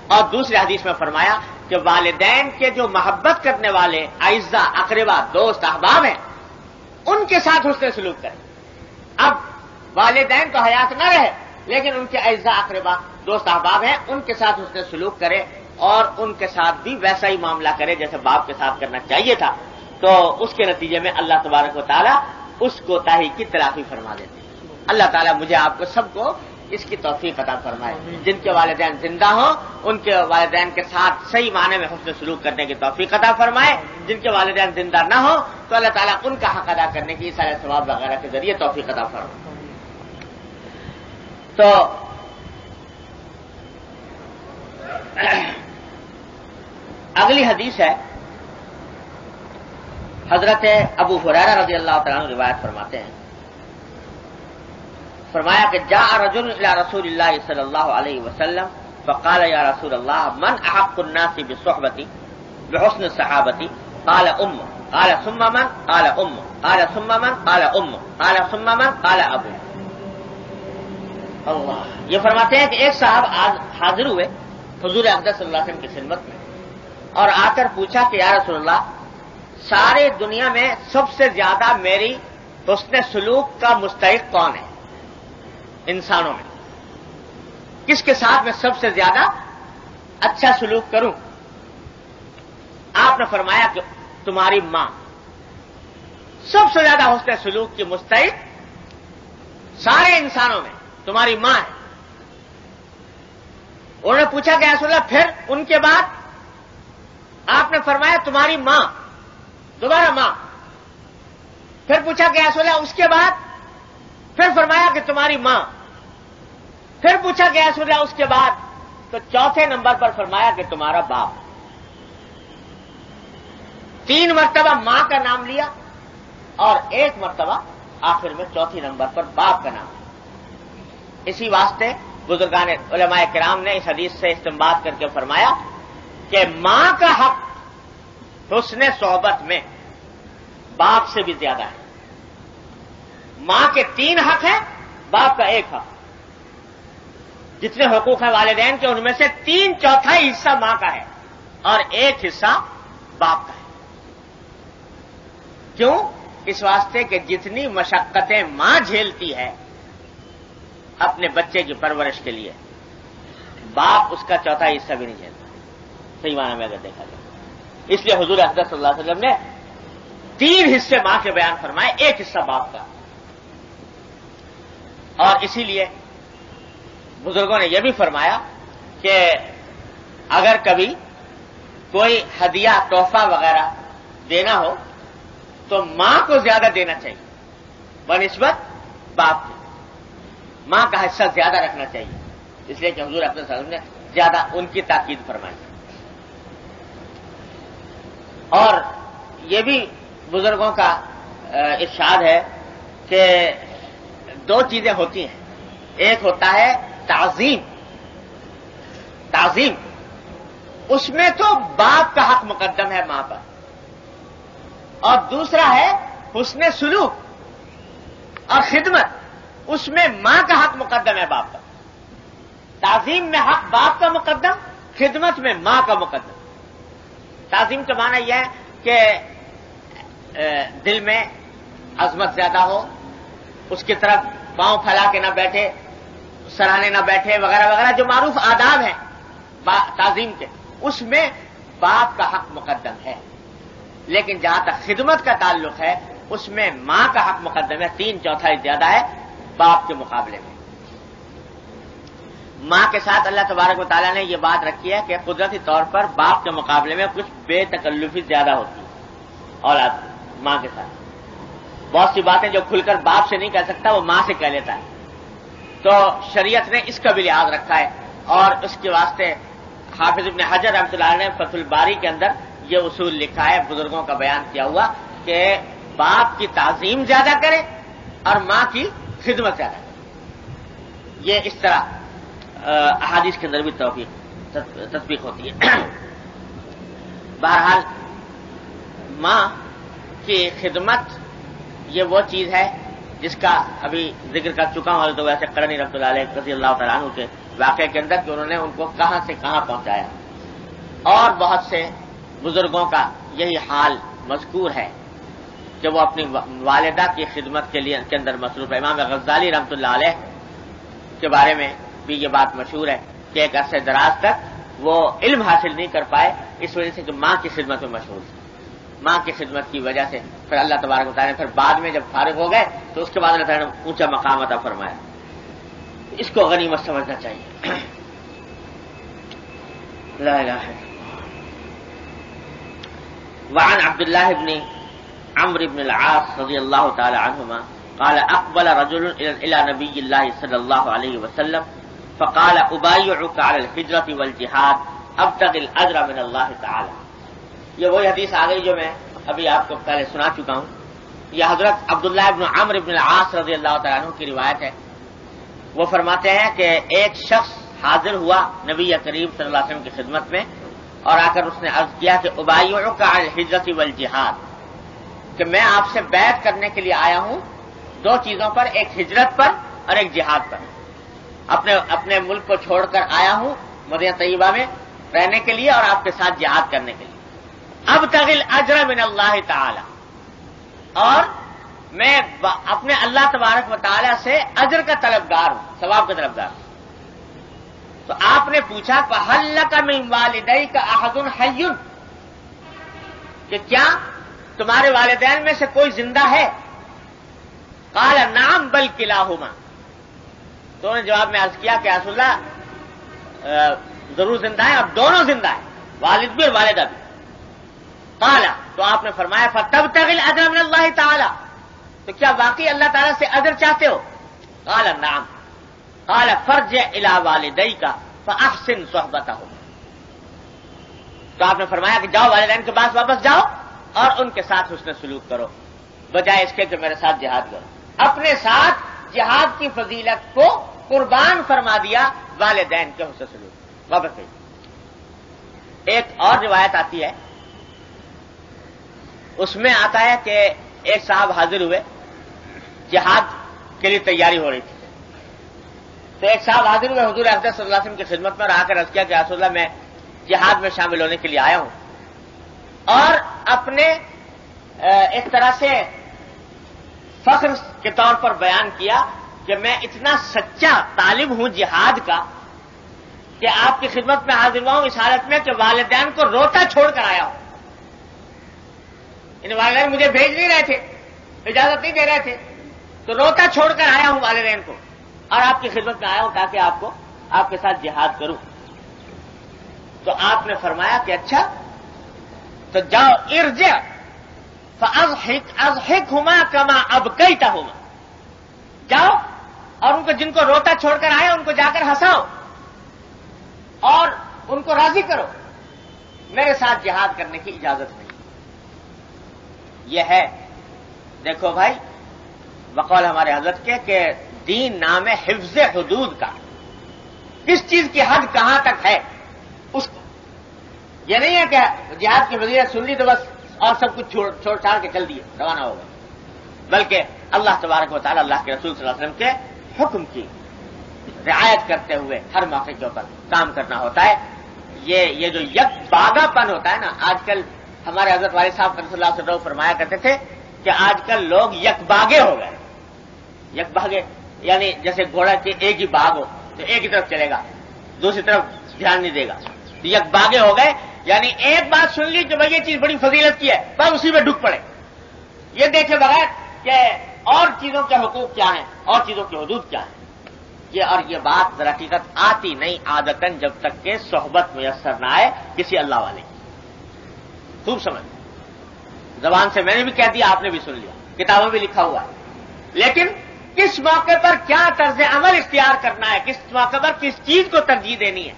Speaker 1: اور دوسری حدیث میں فرمایا کہ والدین کے جو محبت کرنے والے اعزاء، اقربا، دوست، احباب ہیں، ان کے ساتھ حسن سلوک کریں۔ اب والدین تو حیات نہ رہے، لیکن ان کے اعزاء، اقربا، دوست، احباب ہیں، ان کے ساتھ حسن سلوک کرے اور ان کے ساتھ بھی ویسا ہی معاملہ کرے جیسے باپ کے ساتھ کرنا چاہیے تھا، تو اس کے نتیجے میں اللہ تبارک و تعالیٰ اس کوتاہی کی تلافی فرما دیتے ہیں۔ اللہ تعالیٰ مجھے آپ کو سب کو اس کی توفیق عطا فرمائے۔ جن کے والدین زندہ ہوں ان کے والدین کے ساتھ صحیح معنی میں حسن سلوک کرنے کی توفیق عطا فرمائے، جن کے والدین زندہ نہ ہوں تو اللہ تعالیٰ ان کا حق ادا کرنے کی سارے ثواب وغیرہ کے ذریعے توفیق عطا فرمائے۔ تو اگلی حدیث ہے، حضرت ابو ہریرہ رضی اللہ تعالیٰ عنہ روایت فرماتے ہیں، فرمایا کہ جاء رجل الى رسول اللہ صلی اللہ علیہ وسلم فقال یا رسول اللہ من احق الناس بصحبتی بحسن صحابتی قال ام قال ثم من قال ام قال ثم من قال ام قال ثم من قال ابو۔ اللہ، یہ فرماتے ہیں کہ ایک صاحب حاضر ہوئے حضور اقدس صلی اللہ علیہ وسلم کی خدمت میں اور آ کر پوچھا کہ یا رسول اللہ، سارے دنیا میں سب سے زیادہ میری حسن سلوک کا مستحق کون ہے؟ انسانوں میں کس کے ساتھ میں سب سے زیادہ اچھا سلوک کروں؟ آپ نے فرمایا کہ تمہاری ماں سب سے زیادہ حسن سلوک کی مستحق سارے انسانوں میں تمہاری ماں ہے۔ انہوں نے پوچھا کہ رسول اللہ پھر ان کے بعد؟ آپ نے فرمایا تمہاری ماں، دوبارہ ماں، پھر پوچھا کہ رسول اللہ اس کے بعد؟ پھر فرمایا کہ تمہاری ماں، پھر پوچھا کہ رسول اللہ اس کے بعد؟ تو چوتھے نمبر پر فرمایا کہ تمہارا باپ۔ 3 مرتبہ ماں کا نام لیا اور 1 مرتبہ آخر میں چوتھی نمبر پر باپ کا نام لیا۔ اسی واسطے بزرگان علماء کرام نے اس حدیث سے استنباط کر کے فرمایا کہ ماں کا حق حسن صحبت میں باپ سے بھی زیادہ ہے۔ ماں کے 3 حق ہیں، باپ کا 1 حق۔ جتنے حقوق ہیں والدین کے ان میں سے 3/4 حصہ ماں کا ہے اور 1 حصہ باپ کا ہے۔ کیوں؟ اس واسطے کہ جتنی مشقتیں ماں جھیلتی ہے اپنے بچے کی پرورش کے لیے، باپ اس کا 1/4 حصہ بھی نہیں جھیلتا، صحیح معنی میں اگر دیکھا جائے۔ اس لیے حضور اقدس صلی اللہ علیہ وسلم نے 3 حصے ماں کے بیان فرمائے، 1 حصہ باپ کا۔ اور اسی لیے بزرگوں نے یہ بھی فرمایا کہ اگر کبھی کوئی ہدیہ، تحفہ وغیرہ دینا ہو تو ماں کو زیادہ دینا چاہیے بنسبت باپ کے، ماں کا حصہ زیادہ رکھنا چاہیے، اس لیے کہ حضور اقدس صلی اللہ علیہ وسلم نے زیادہ ان کی تاکید فرمائی۔ اور یہ بھی بزرگوں کا ارشاد ہے کہ 2 چیزیں ہوتی ہیں، ایک ہوتا ہے تعظیم، اس میں تو باپ کا حق مقدم ہے ماں پر، اور دوسرا ہے حسن سلوک اور خدمت، اس میں ماں کا حق مقدم ہے باپ پر۔ تعظیم میں حق باپ کا مقدم، خدمت میں ماں کا مقدم۔ تعظیم کا معنی یہ ہے کہ دل میں عظمت زیادہ ہو، اس کی طرف پاؤں پھیلا کے نہ بیٹھے، سراہنے نہ بیٹھے وغیرہ وغیرہ، جو معروف آداب ہیں تعظیم کے، اس میں باپ کا حق مقدم ہے۔ لیکن جہاں تک خدمت کا تعلق ہے اس میں ماں کا حق مقدم ہے، 3/4 زیادہ ہے باپ کے مقابلے میں۔ ماں کے ساتھ اللہ تبارک و تعالیٰ نے یہ بات رکھی ہے کہ قدرتی طور پر باپ کے مقابلے میں کچھ بے تکلفی زیادہ ہوتی ہے اولاد ماں کے ساتھ۔ بہت سی باتیں جو کھل کر باپ سے نہیں کہہ سکتا وہ ماں سے کہہ لیتا ہے، تو شریعت نے اس کا بھی لحاظ رکھا ہے، اور اس کے واسطے حافظ ابن حجر رحمۃ اللہ علیہ نے فتح الباری کے اندر یہ اصول لکھا ہے، بزرگوں کا بیان کیا ہوا کہ باپ کی تعظیم زیادہ کرے اور ماں کی خدمت زیادہ کرے۔ یہ اس طرح احادیث کے اندر بھی تطبیق ہوتی ہے۔ بہرحال ماں کی خدمت یہ وہ چیز ہے جس کا ابھی ذکر کر چکا ہوں حضرت ویسے قرنی رحمۃ اللہ علیہ رضی اللہ تعالیٰ عنہ کے واقعے کے اندر کہ انہوں نے ان کو کہاں سے کہاں پہنچایا، اور بہت سے بزرگوں کا یہی حال مذکور ہے کہ وہ اپنی والدہ کی خدمت کے اندر مصروف ہے۔ امام غزالی رحمۃ اللہ علیہ کے بارے میں بھی یہ بات مشہور ہے کہ ایک عرصے دراز تک وہ علم حاصل نہیں کر پائے اس وجہ سے کہ ماں کی خدمت میں مشہور تھی۔ ماں کی خدمت کی وجہ سے پھر اللہ تبارک و تعالیٰ نے پھر بعد میں جب فارغ ہو گئے تو اس کے بعد اللہ تعالیٰ نے اونچا مقام عطا فرمایا۔ اس کو غنیمت سمجھنا چاہیے۔ لا الہ الا اللہ۔ وعن عبد الله بن عمرو بن العاص رضي الله تعالى عنهما قال اقبل رجل الى نبي الله صلى الله عليه وسلم فقال ابايعك على الهجرة والجهاد ابتغي الاجر من الله تعالى۔ یہ وہی حدیث آ گئی جو میں ابھی آپ کو پہلے سنا چکا ہوں۔ یہ حضرت عبداللہ بن عمرو بن العاص رضی اللہ تعالیٰ عنہ کی روایت ہے۔ وہ فرماتے ہیں کہ ایک شخص حاضر ہوا نبی کریم صلی اللہ علیہ وسلم کی خدمت میں اور آ کر اس نے عرض کیا کہ ابایعک علی الہجرۃ والجہاد، کہ میں آپ سے بیعت کرنے کے لیے آیا ہوں دو چیزوں پر، ایک ہجرت پر اور ایک جہاد پر۔ اپنے ملک کو چھوڑ کر آیا ہوں مدینہ طیبہ میں رہنے کے لیے اور آپ کے ساتھ جہاد کرنے کے لیے۔ ابتغی الاجر من اللہ تعالی، اور میں اپنے اللہ تبارک و تعالی سے اجر کا طلبگار ہوں، ثواب کا طلبگار ہوں۔ تو آپ نے پوچھا فَهَلْ لَكَ مِنْ وَالِدَيْكَ أَحَدٌ حَيٌّ، کہ کیا تمہارے والدین میں سے کوئی زندہ ہے؟ قال نعم بل کلاہما، تو انہوں نے جواب میں عرض کیا کہ رسول اللہ ضرور زندہ ہے اور دونوں زندہ ہیں، والد بھی اور والدہ بھی۔ قال، تو آپ نے فرمایا فَتَبْتَغِي الْأَجْرَ مِنَ اللَّهِ تَعَالَى، تو کیا واقعی اللہ تعالیٰ سے اجر چاہتے ہو؟ قال نعم۔ قال فارجع الى والديك فاحسن صحبتهم، تو آپ نے فرمایا کہ جاؤ والدین کے پاس واپس جاؤ اور ان کے ساتھ حسن سلوک کرو، بجائے اس کے کہ میرے ساتھ جہاد کرو۔ اپنے ساتھ جہاد کی فضیلت کو قربان فرما دیا والدین کے حسن سلوک، واپس گئی۔ ایک اور روایت آتی ہے، اس میں آتا ہے کہ ایک صاحب حاضر ہوئے، جہاد کے لیے تیاری ہو رہی تھی، تو ایک صاحب حاضر ہوئے حضور اقدس صلی اللہ علیہ وسلم کی خدمت میں اور آ کر عرض کیا کہ رسول اللہ میں جہاد میں شامل ہونے کے لیے آیا ہوں، اور اپنے ایک طرح سے فخر کے طور پر بیان کیا کہ میں اتنا سچا طالب ہوں جہاد کا کہ آپ کی خدمت میں حاضر ہوا ہوں اس حالت میں کہ والدین کو روتا چھوڑ کر آیا ہوں۔ ان والدین مجھے بھیج نہیں رہے تھے، اجازت نہیں دے رہے تھے، تو روتا چھوڑ کر آیا ہوں والدین کو اور آپ کی خدمت میں آیا ہوں تاکہ آپ کے ساتھ جہاد کروں۔ تو آپ نے فرمایا کہ اچھا تو جاؤ، ارجع فاضحکہما کما ابکیتہما، جاؤ اور ان کو جن کو روتا چھوڑ کر آئے ان کو جا کر ہنساؤ اور ان کو راضی کرو، میرے ساتھ جہاد کرنے کی اجازت نہیں۔ یہ ہے، دیکھو بھائی، بقول ہمارے حضرت کے کہ دین نام ہے حفظ حدود کا، کس چیز کی حد کہاں تک ہے اس کو، یہ نہیں ہے کہ جہاد کی فضیلت سن لی تو بس اور سب کچھ چھوڑ چھاڑ کے چل دیے روانہ ہو گئے، بلکہ اللہ تبارک و تعالی اللہ کے رسول صلی اللہ علیہ وسلم کے حکم کی رعایت کرتے ہوئے ہر موقع کے اوپر کام کرنا ہوتا ہے۔ یہ جو یک باغا پن ہوتا ہے نا، آج کل ہمارے حضرت والد صاحب صلی اللہ علیہ وسلم فرمایا کرتے تھے کہ آج کل لوگ یک باغے ہو گئے، یک باغے یعنی جیسے گھوڑا کے ایک ہی باغ ہو تو ایک ہی طرف چلے گا، دوسری طرف دھیان نہیں دے گا، تو یک باغے ہو گئے، یعنی ایک بات سن لی کہ بھائی یہ چیز بڑی فضیلت کی ہے، بس اسی میں ڈک پڑے، یہ دیکھے بغیر کہ اور چیزوں کے حقوق کیا ہیں اور چیزوں کی حدود کیا ہیں۔ یہ بات در حقیقت آتی نہیں عادتاً جب تک کہ صحبت میسر نہ آئے کسی اللہ والے کی۔ خوب سمجھ، زبان سے میں نے بھی کہہ دیا، آپ نے بھی سن لیا، کتابوں میں لکھا ہوا ہے، لیکن کس موقع پر کیا طرز عمل اختیار کرنا ہے، کس موقع پر کس چیز کو ترجیح دینی ہے،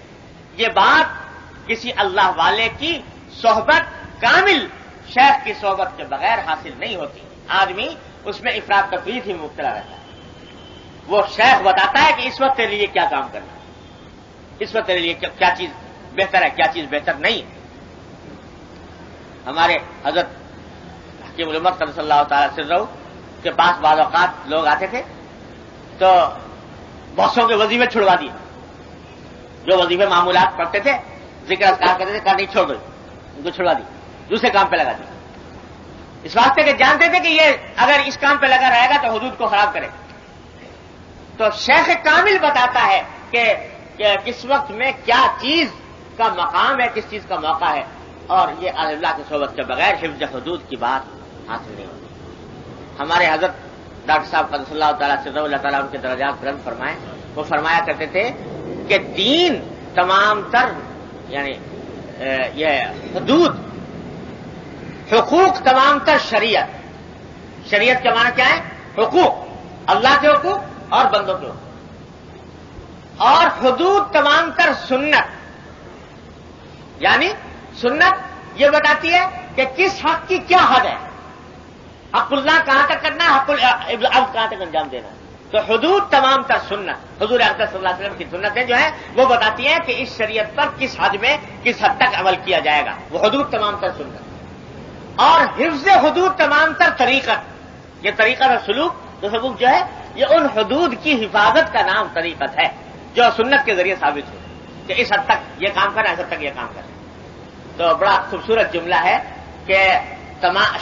Speaker 1: یہ بات کسی اللہ والے کی صحبت، کامل شیخ کی صحبت کے بغیر حاصل نہیں ہوتی۔ آدمی اس میں افراط تفریط ہی مبتلا رہتا ہے، وہ شیخ بتاتا ہے کہ اس وقت کے لیے کیا کام کرنا ہے، اس پر تیرے لیے کیا چیز بہتر ہے، کیا چیز بہتر نہیں ہے۔ ہمارے حضرت حکیم الامت صلی اللہ تعالی سرہ کے پاس بعض اوقات لوگ آتے تھے تو بہتوں کے وظیفے چھڑوا دیے، جو وظیفے معمولات پڑھتے تھے، ذکر اذکار کرتے تھے، کہا نہیں چھوڑ دو، ان کو چھڑوا دی، دوسرے کام پہ لگا دی، اس واسطے کہ جانتے تھے کہ یہ اگر اس کام پہ لگا رہے گا تو حدود کو خراب کرے۔ تو شیخ کامل بتاتا ہے کہ کس وقت میں کیا چیز کا مقام ہے، کس چیز کا موقع ہے، اور یہ اللہ کی صحبت کے بغیر حفظ حدود کی بات حاصل نہیں ہوتی۔ ہمارے حضرت ڈاکٹر صاحب قدس اللہ تعالیٰ سے اللہ تعالیٰ ان کے درجات بلند فرمائیں، وہ فرمایا کرتے تھے کہ دین تمام تر یعنی یہ حدود، حقوق تمام تر شریعت، شریعت کا معنی کیا ہے؟ حقوق، اللہ کے حقوق اور بندوں کے حقوق، اور حدود تمام تر سنت، یعنی سنت یہ بتاتی ہے کہ کس حق کی کیا حد ہے، حق اللہ کہاں تک کرنا ہے، حق العبد کہاں تک انجام دینا ہے۔ تو حدود تمام تر سنت، حضور اقدس صلی اللہ علیہ وسلم کی سنتیں جو ہیں وہ بتاتی ہیں کہ اس شریعت پر کس حد میں کس حد تک عمل کیا جائے گا، وہ حدود تمام تر سنت۔ اور حفظ حدود تمام تر طریقت، یہ طریقت اور سلوک جو ہے یہ ان حدود کی حفاظت کا نام طریقت ہے جو سنت کے ذریعے ثابت ہو کہ اس حد تک یہ کام کرنا، اس حد تک یہ کام کرنا۔ تو بڑا خوبصورت جملہ ہے کہ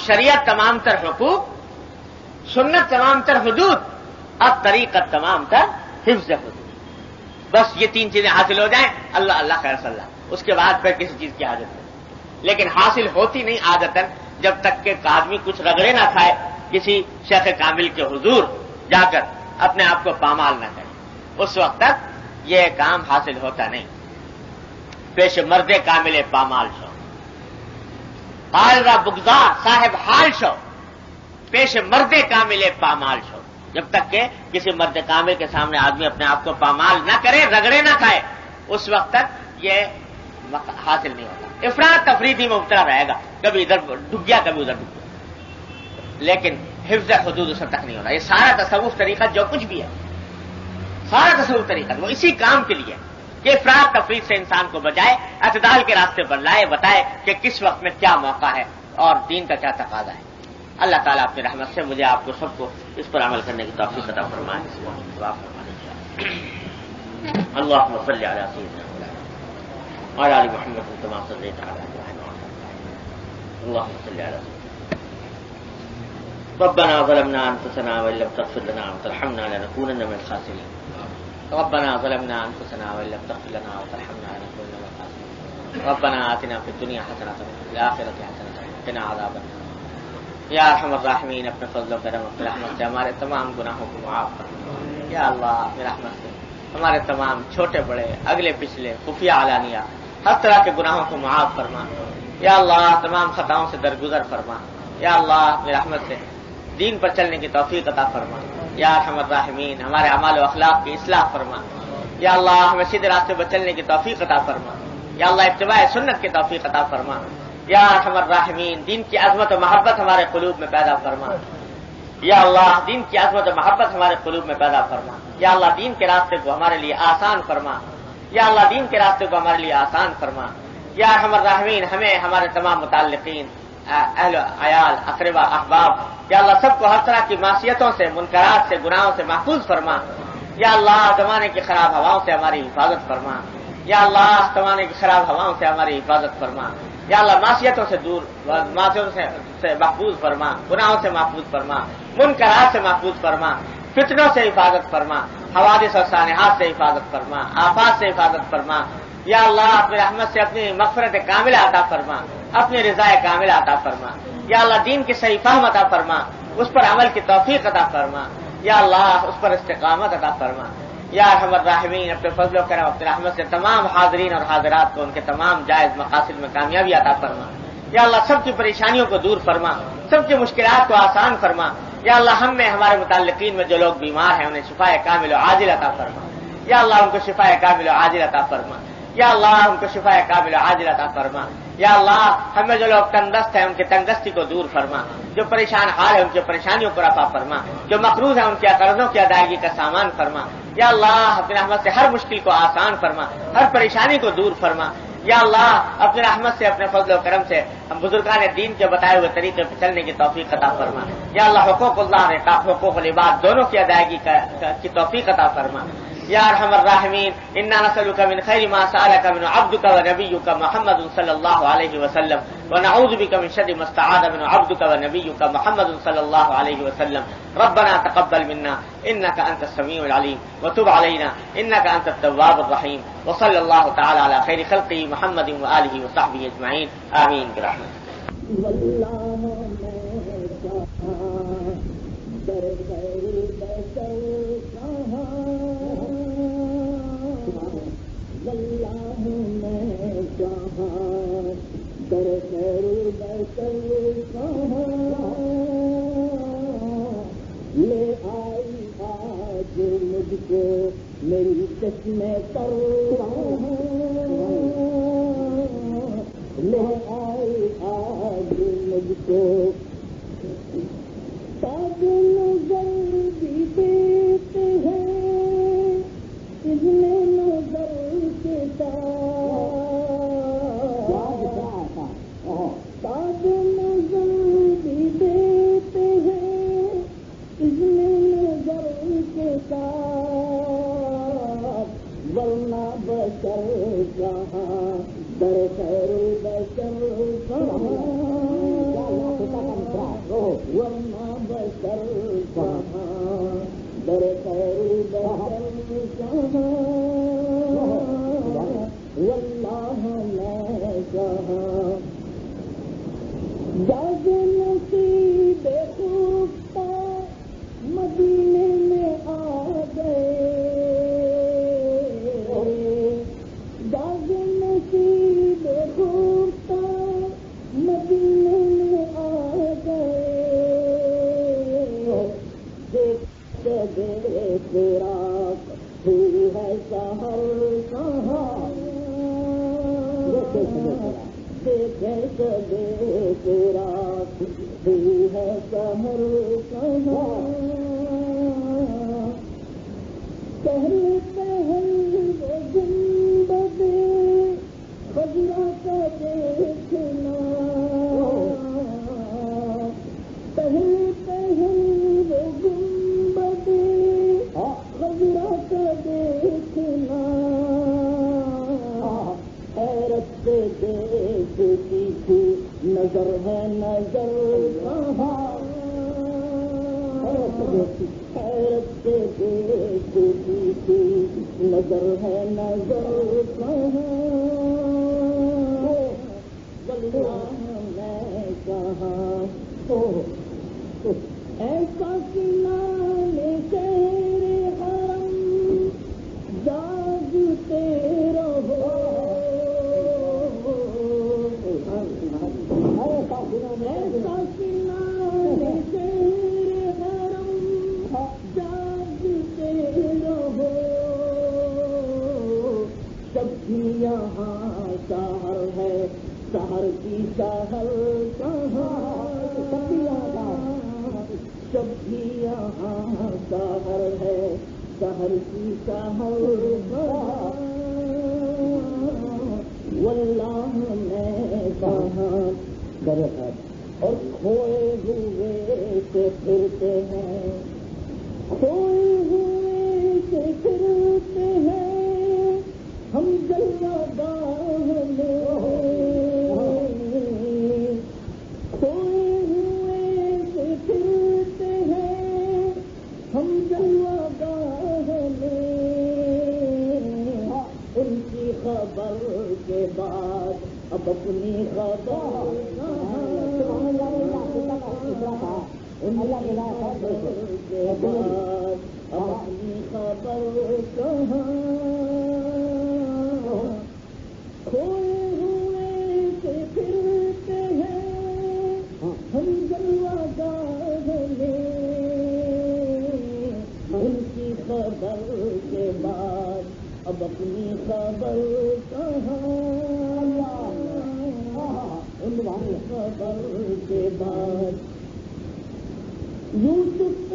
Speaker 1: شریعت تمام تر حقوق، سنت تمام تر حدود، اب طریقت تمام تر حفظ حدود۔ بس یہ تین چیزیں حاصل ہو جائیں، اللہ اللہ خیر صلی اللہ، اس کے بعد پھر کسی چیز کی حاجت نہیں۔ لیکن حاصل ہوتی نہیں عادتاً جب تک کہ آدمی کچھ رگڑے نہ کھائے کسی شیخ کامل کے حضور جا کر اپنے آپ کو پامال نہ کرے، اس وقت تک یہ کام حاصل ہوتا نہیں۔ پیش مرد کامل پامال شو، حال را بگزار صاحب حال شو، پیش مرد کامل پامال شو۔ جب تک کہ کسی مرد کامل کے سامنے آدمی اپنے آپ کو پامال نہ کرے، رگڑے نہ کھائے، اس وقت تک یہ حاصل نہیں ہوتا۔ افراط تفریطی میں مبتلا رہے گا، کبھی ادھر ڈب گیا کبھی ادھر ڈب گیا، لیکن حفظ حدود اس تک نہیں ہوتا۔ یہ سارا تصوف طریقہ جو کچھ بھی ہے، سارا تصوف طریقہ وہ اسی کام کے لیے کہ افراط تفریط سے انسان کو بچائے، اعتدال کے راستے پر لائے، بتائے کہ کس وقت میں کیا موقع ہے اور دین کا کیا تقاضا ہے۔ اللہ تعالیٰ اپنی رحمت سے مجھے آپ کو سب کو اس پر عمل کرنے کی توفیق عطا فرمائے۔ اللهم صل على سيدنا وعلى آل محمد كما صليت على إبراهيم اللهم صل على سيدنا ربنا ظلمنا أنفسنا وإن لم تغفر لنا وترحمنا لنكونن من الخاسرين ربنا ظلمنا أنفسنا وإن لم تغفر لنا وترحمنا لنكونن من الخاسرين ربنا آتنا في الدنيا حسنة وفي الآخرة حسنة وقنا عذاب النار۔ یا ارحم الراحمین، اپنے فضل و کرم اپنے رحمت سے ہمارے تمام گناہوں کو معاف فرما۔ یا اللہ اپنی رحمت سے ہمارے تمام چھوٹے بڑے اگلے پچھلے خفیہ علانیہ ہر طرح کے گناہوں کو معاف فرما۔ یا اللہ تمام خطاؤں سے درگزر فرما۔ یا اللہ اپنی رحمت سے دین پر چلنے کی توفیق عطا فرما۔ یا ارحم الراحمین ہمارے اعمال و اخلاق کی اصلاح فرما۔ یا اللہ ہمیں سیدھے راستے پر چلنے کی توفیق عطا فرما۔ یا اللہ اتباع سنت کی توفیق عطا فرما۔ یا ارحم الراحمین دین کی عظمت و محبت ہمارے قلوب میں پیدا فرما۔ یا اللہ دین کی عظمت و محبت ہمارے قلوب میں پیدا فرما۔ یا اللہ دین کے راستے کو ہمارے لیے آسان فرما۔ یا اللہ دین کے راستے کو ہمارے لیے آسان فرما۔ یا ارحم الراحمین ہمیں ہمارے تمام متعلقین، اہل عیال، اقربا، احباب، یا اللہ سب کو ہر طرح کی معصیتوں سے، منکرات سے، گناہوں سے محفوظ فرما۔ یا اللہ زمانے کی خراب ہواؤں سے ہماری حفاظت فرما۔ یا اللہ زمانے کی خراب ہواؤں سے ہماری حفاظت فرما۔ یا اللہ معصیتوں سے دور، معصیتوں سے محفوظ فرما، گناہوں سے محفوظ فرما، منکرات سے محفوظ فرما، فتنوں سے حفاظت فرما، حوادث اور سانحات سے حفاظت فرما، آفات سے حفاظت فرما۔ یا اللہ اپنی رحمت سے اپنی مغفرت کاملہ عطا فرما، اپنی رضا کاملہ عطا فرما۔ یا اللہ دین کی صحیح فہم عطا فرما، اس پر عمل کی توفیق عطا فرما۔ یا اللہ اس پر استقامت عطا فرما۔ یا ارحم الراحمین اپنے فضل و کرم اپنی رحمت سے تمام حاضرین اور حاضرات کو ان کے تمام جائز مقاصد میں کامیابی عطا فرما۔ یا اللہ سب کی پریشانیوں کو دور فرما، سب کی مشکلات کو آسان فرما۔ یا اللہ ہم میں ہمارے متعلقین میں جو لوگ بیمار ہیں انہیں شفا کامل و عاجل عطا فرما۔ یا اللہ ان کو شفا کامل و عاجل عطا فرما۔ یا اللہ ان کو شفا کامل و عاجل عطا فرما۔ یا اللہ ہم میں جو لوگ تنگدست ہیں ان کی تنگدستی کو دور فرما، جو پریشان حال ہے ان کی پریشانیوں کو رفع فرما، جو مقروض ہیں ان کے قرضوں کی ادائیگی کا سامان فرما۔ یا اللہ اپنے رحمت سے ہر مشکل کو آسان فرما، ہر پریشانی کو دور فرما، یا اللہ اپنے رحمت سے اپنے فضل و کرم سے ہم بزرگان دین کے بتائے ہوئے طریقے پہ چلنے کی توفیق عطا فرما، یا اللہ حقوق اللہ نے حقوق العباد دونوں کی ادائیگی کی توفیق عطا فرما، یا ارحم الراحمین انا نسألک من خیر ما سألک من عبدک ونبیک محمد صلی اللہ علیہ وسلم ونعوذ بک من شر ما استعاذ من عبدک ونبیک محمد صلی اللہ علیہ وسلم ربنا تقبل منا انک انت السمیع العلیم وتب علینا انک انت التواب الرحیم وصلی اللہ تعالی علی خیر خلقہ محمد وآلہ وصحبہ اجمعین آمین برحمتک۔
Speaker 2: لے آئی آج مجھ کو میری چشمے پر، لے آئی آج مجھ کو تاج نظر بھی دیتے ہیں ابن نظر کے ساتھ، تاج نظر بھی دیتے ہیں ابن نظر کے ساتھ، ورنہ بشر کہاں در خیر بشر کہاں، ورنہ بشر کہاں در خیر بشر کہاں، واللہ میں کہاں جاگ نصیب خوبتا مدینے میں آ گئے، جاگ نصیب خوبتا مدینے میں آ گئے، دیکھ تیرا ہوئی ہے سحر کہاں، دیکھے سدے تیرا ہوئی ہے سحر کہاں، پہلے پہل وہ گنبد خضرا کا دیکھنا، پہلے پہل وہ گنبد خضرا کا دیکھنا، حیرت سے دیکھتی تھی نظر ہے نظر کہاں، حیرت سے دیکھتی تھی نظر ہے نظر کہاں، واللہ میں کہاں ایسا کنانے شہر حرم جاگتے رہو، ایسا کنانے شہر حرم جاگتے رہو، جب بھی یہاں سحر ہے سحر کی سحر کہاں، جب بھی یہاں سحر ہے سحر کی سحر کہاں، واللہ میں کہاں اور کھوئے ہوئے سے پھرتے ہیں، کھوئے ہوئے سے پھرتے ہیں ہم جلوہ گاہ میں، کھوئے ہوئے سے پھرتے ہیں ہم جلوہ گاہ میں، ان کی خبر کے بعد اب اپنی خبر کہاں، ان کی خبر کے بعد اب اپنی خبر کہاں، کھوئے ہوئے سے پھرتے ہیں ہم جلوہ گاہ میں، ان کی خبر کے بعد اب اپنی خبر کہاں، ان کی خبر کے بعد یوسف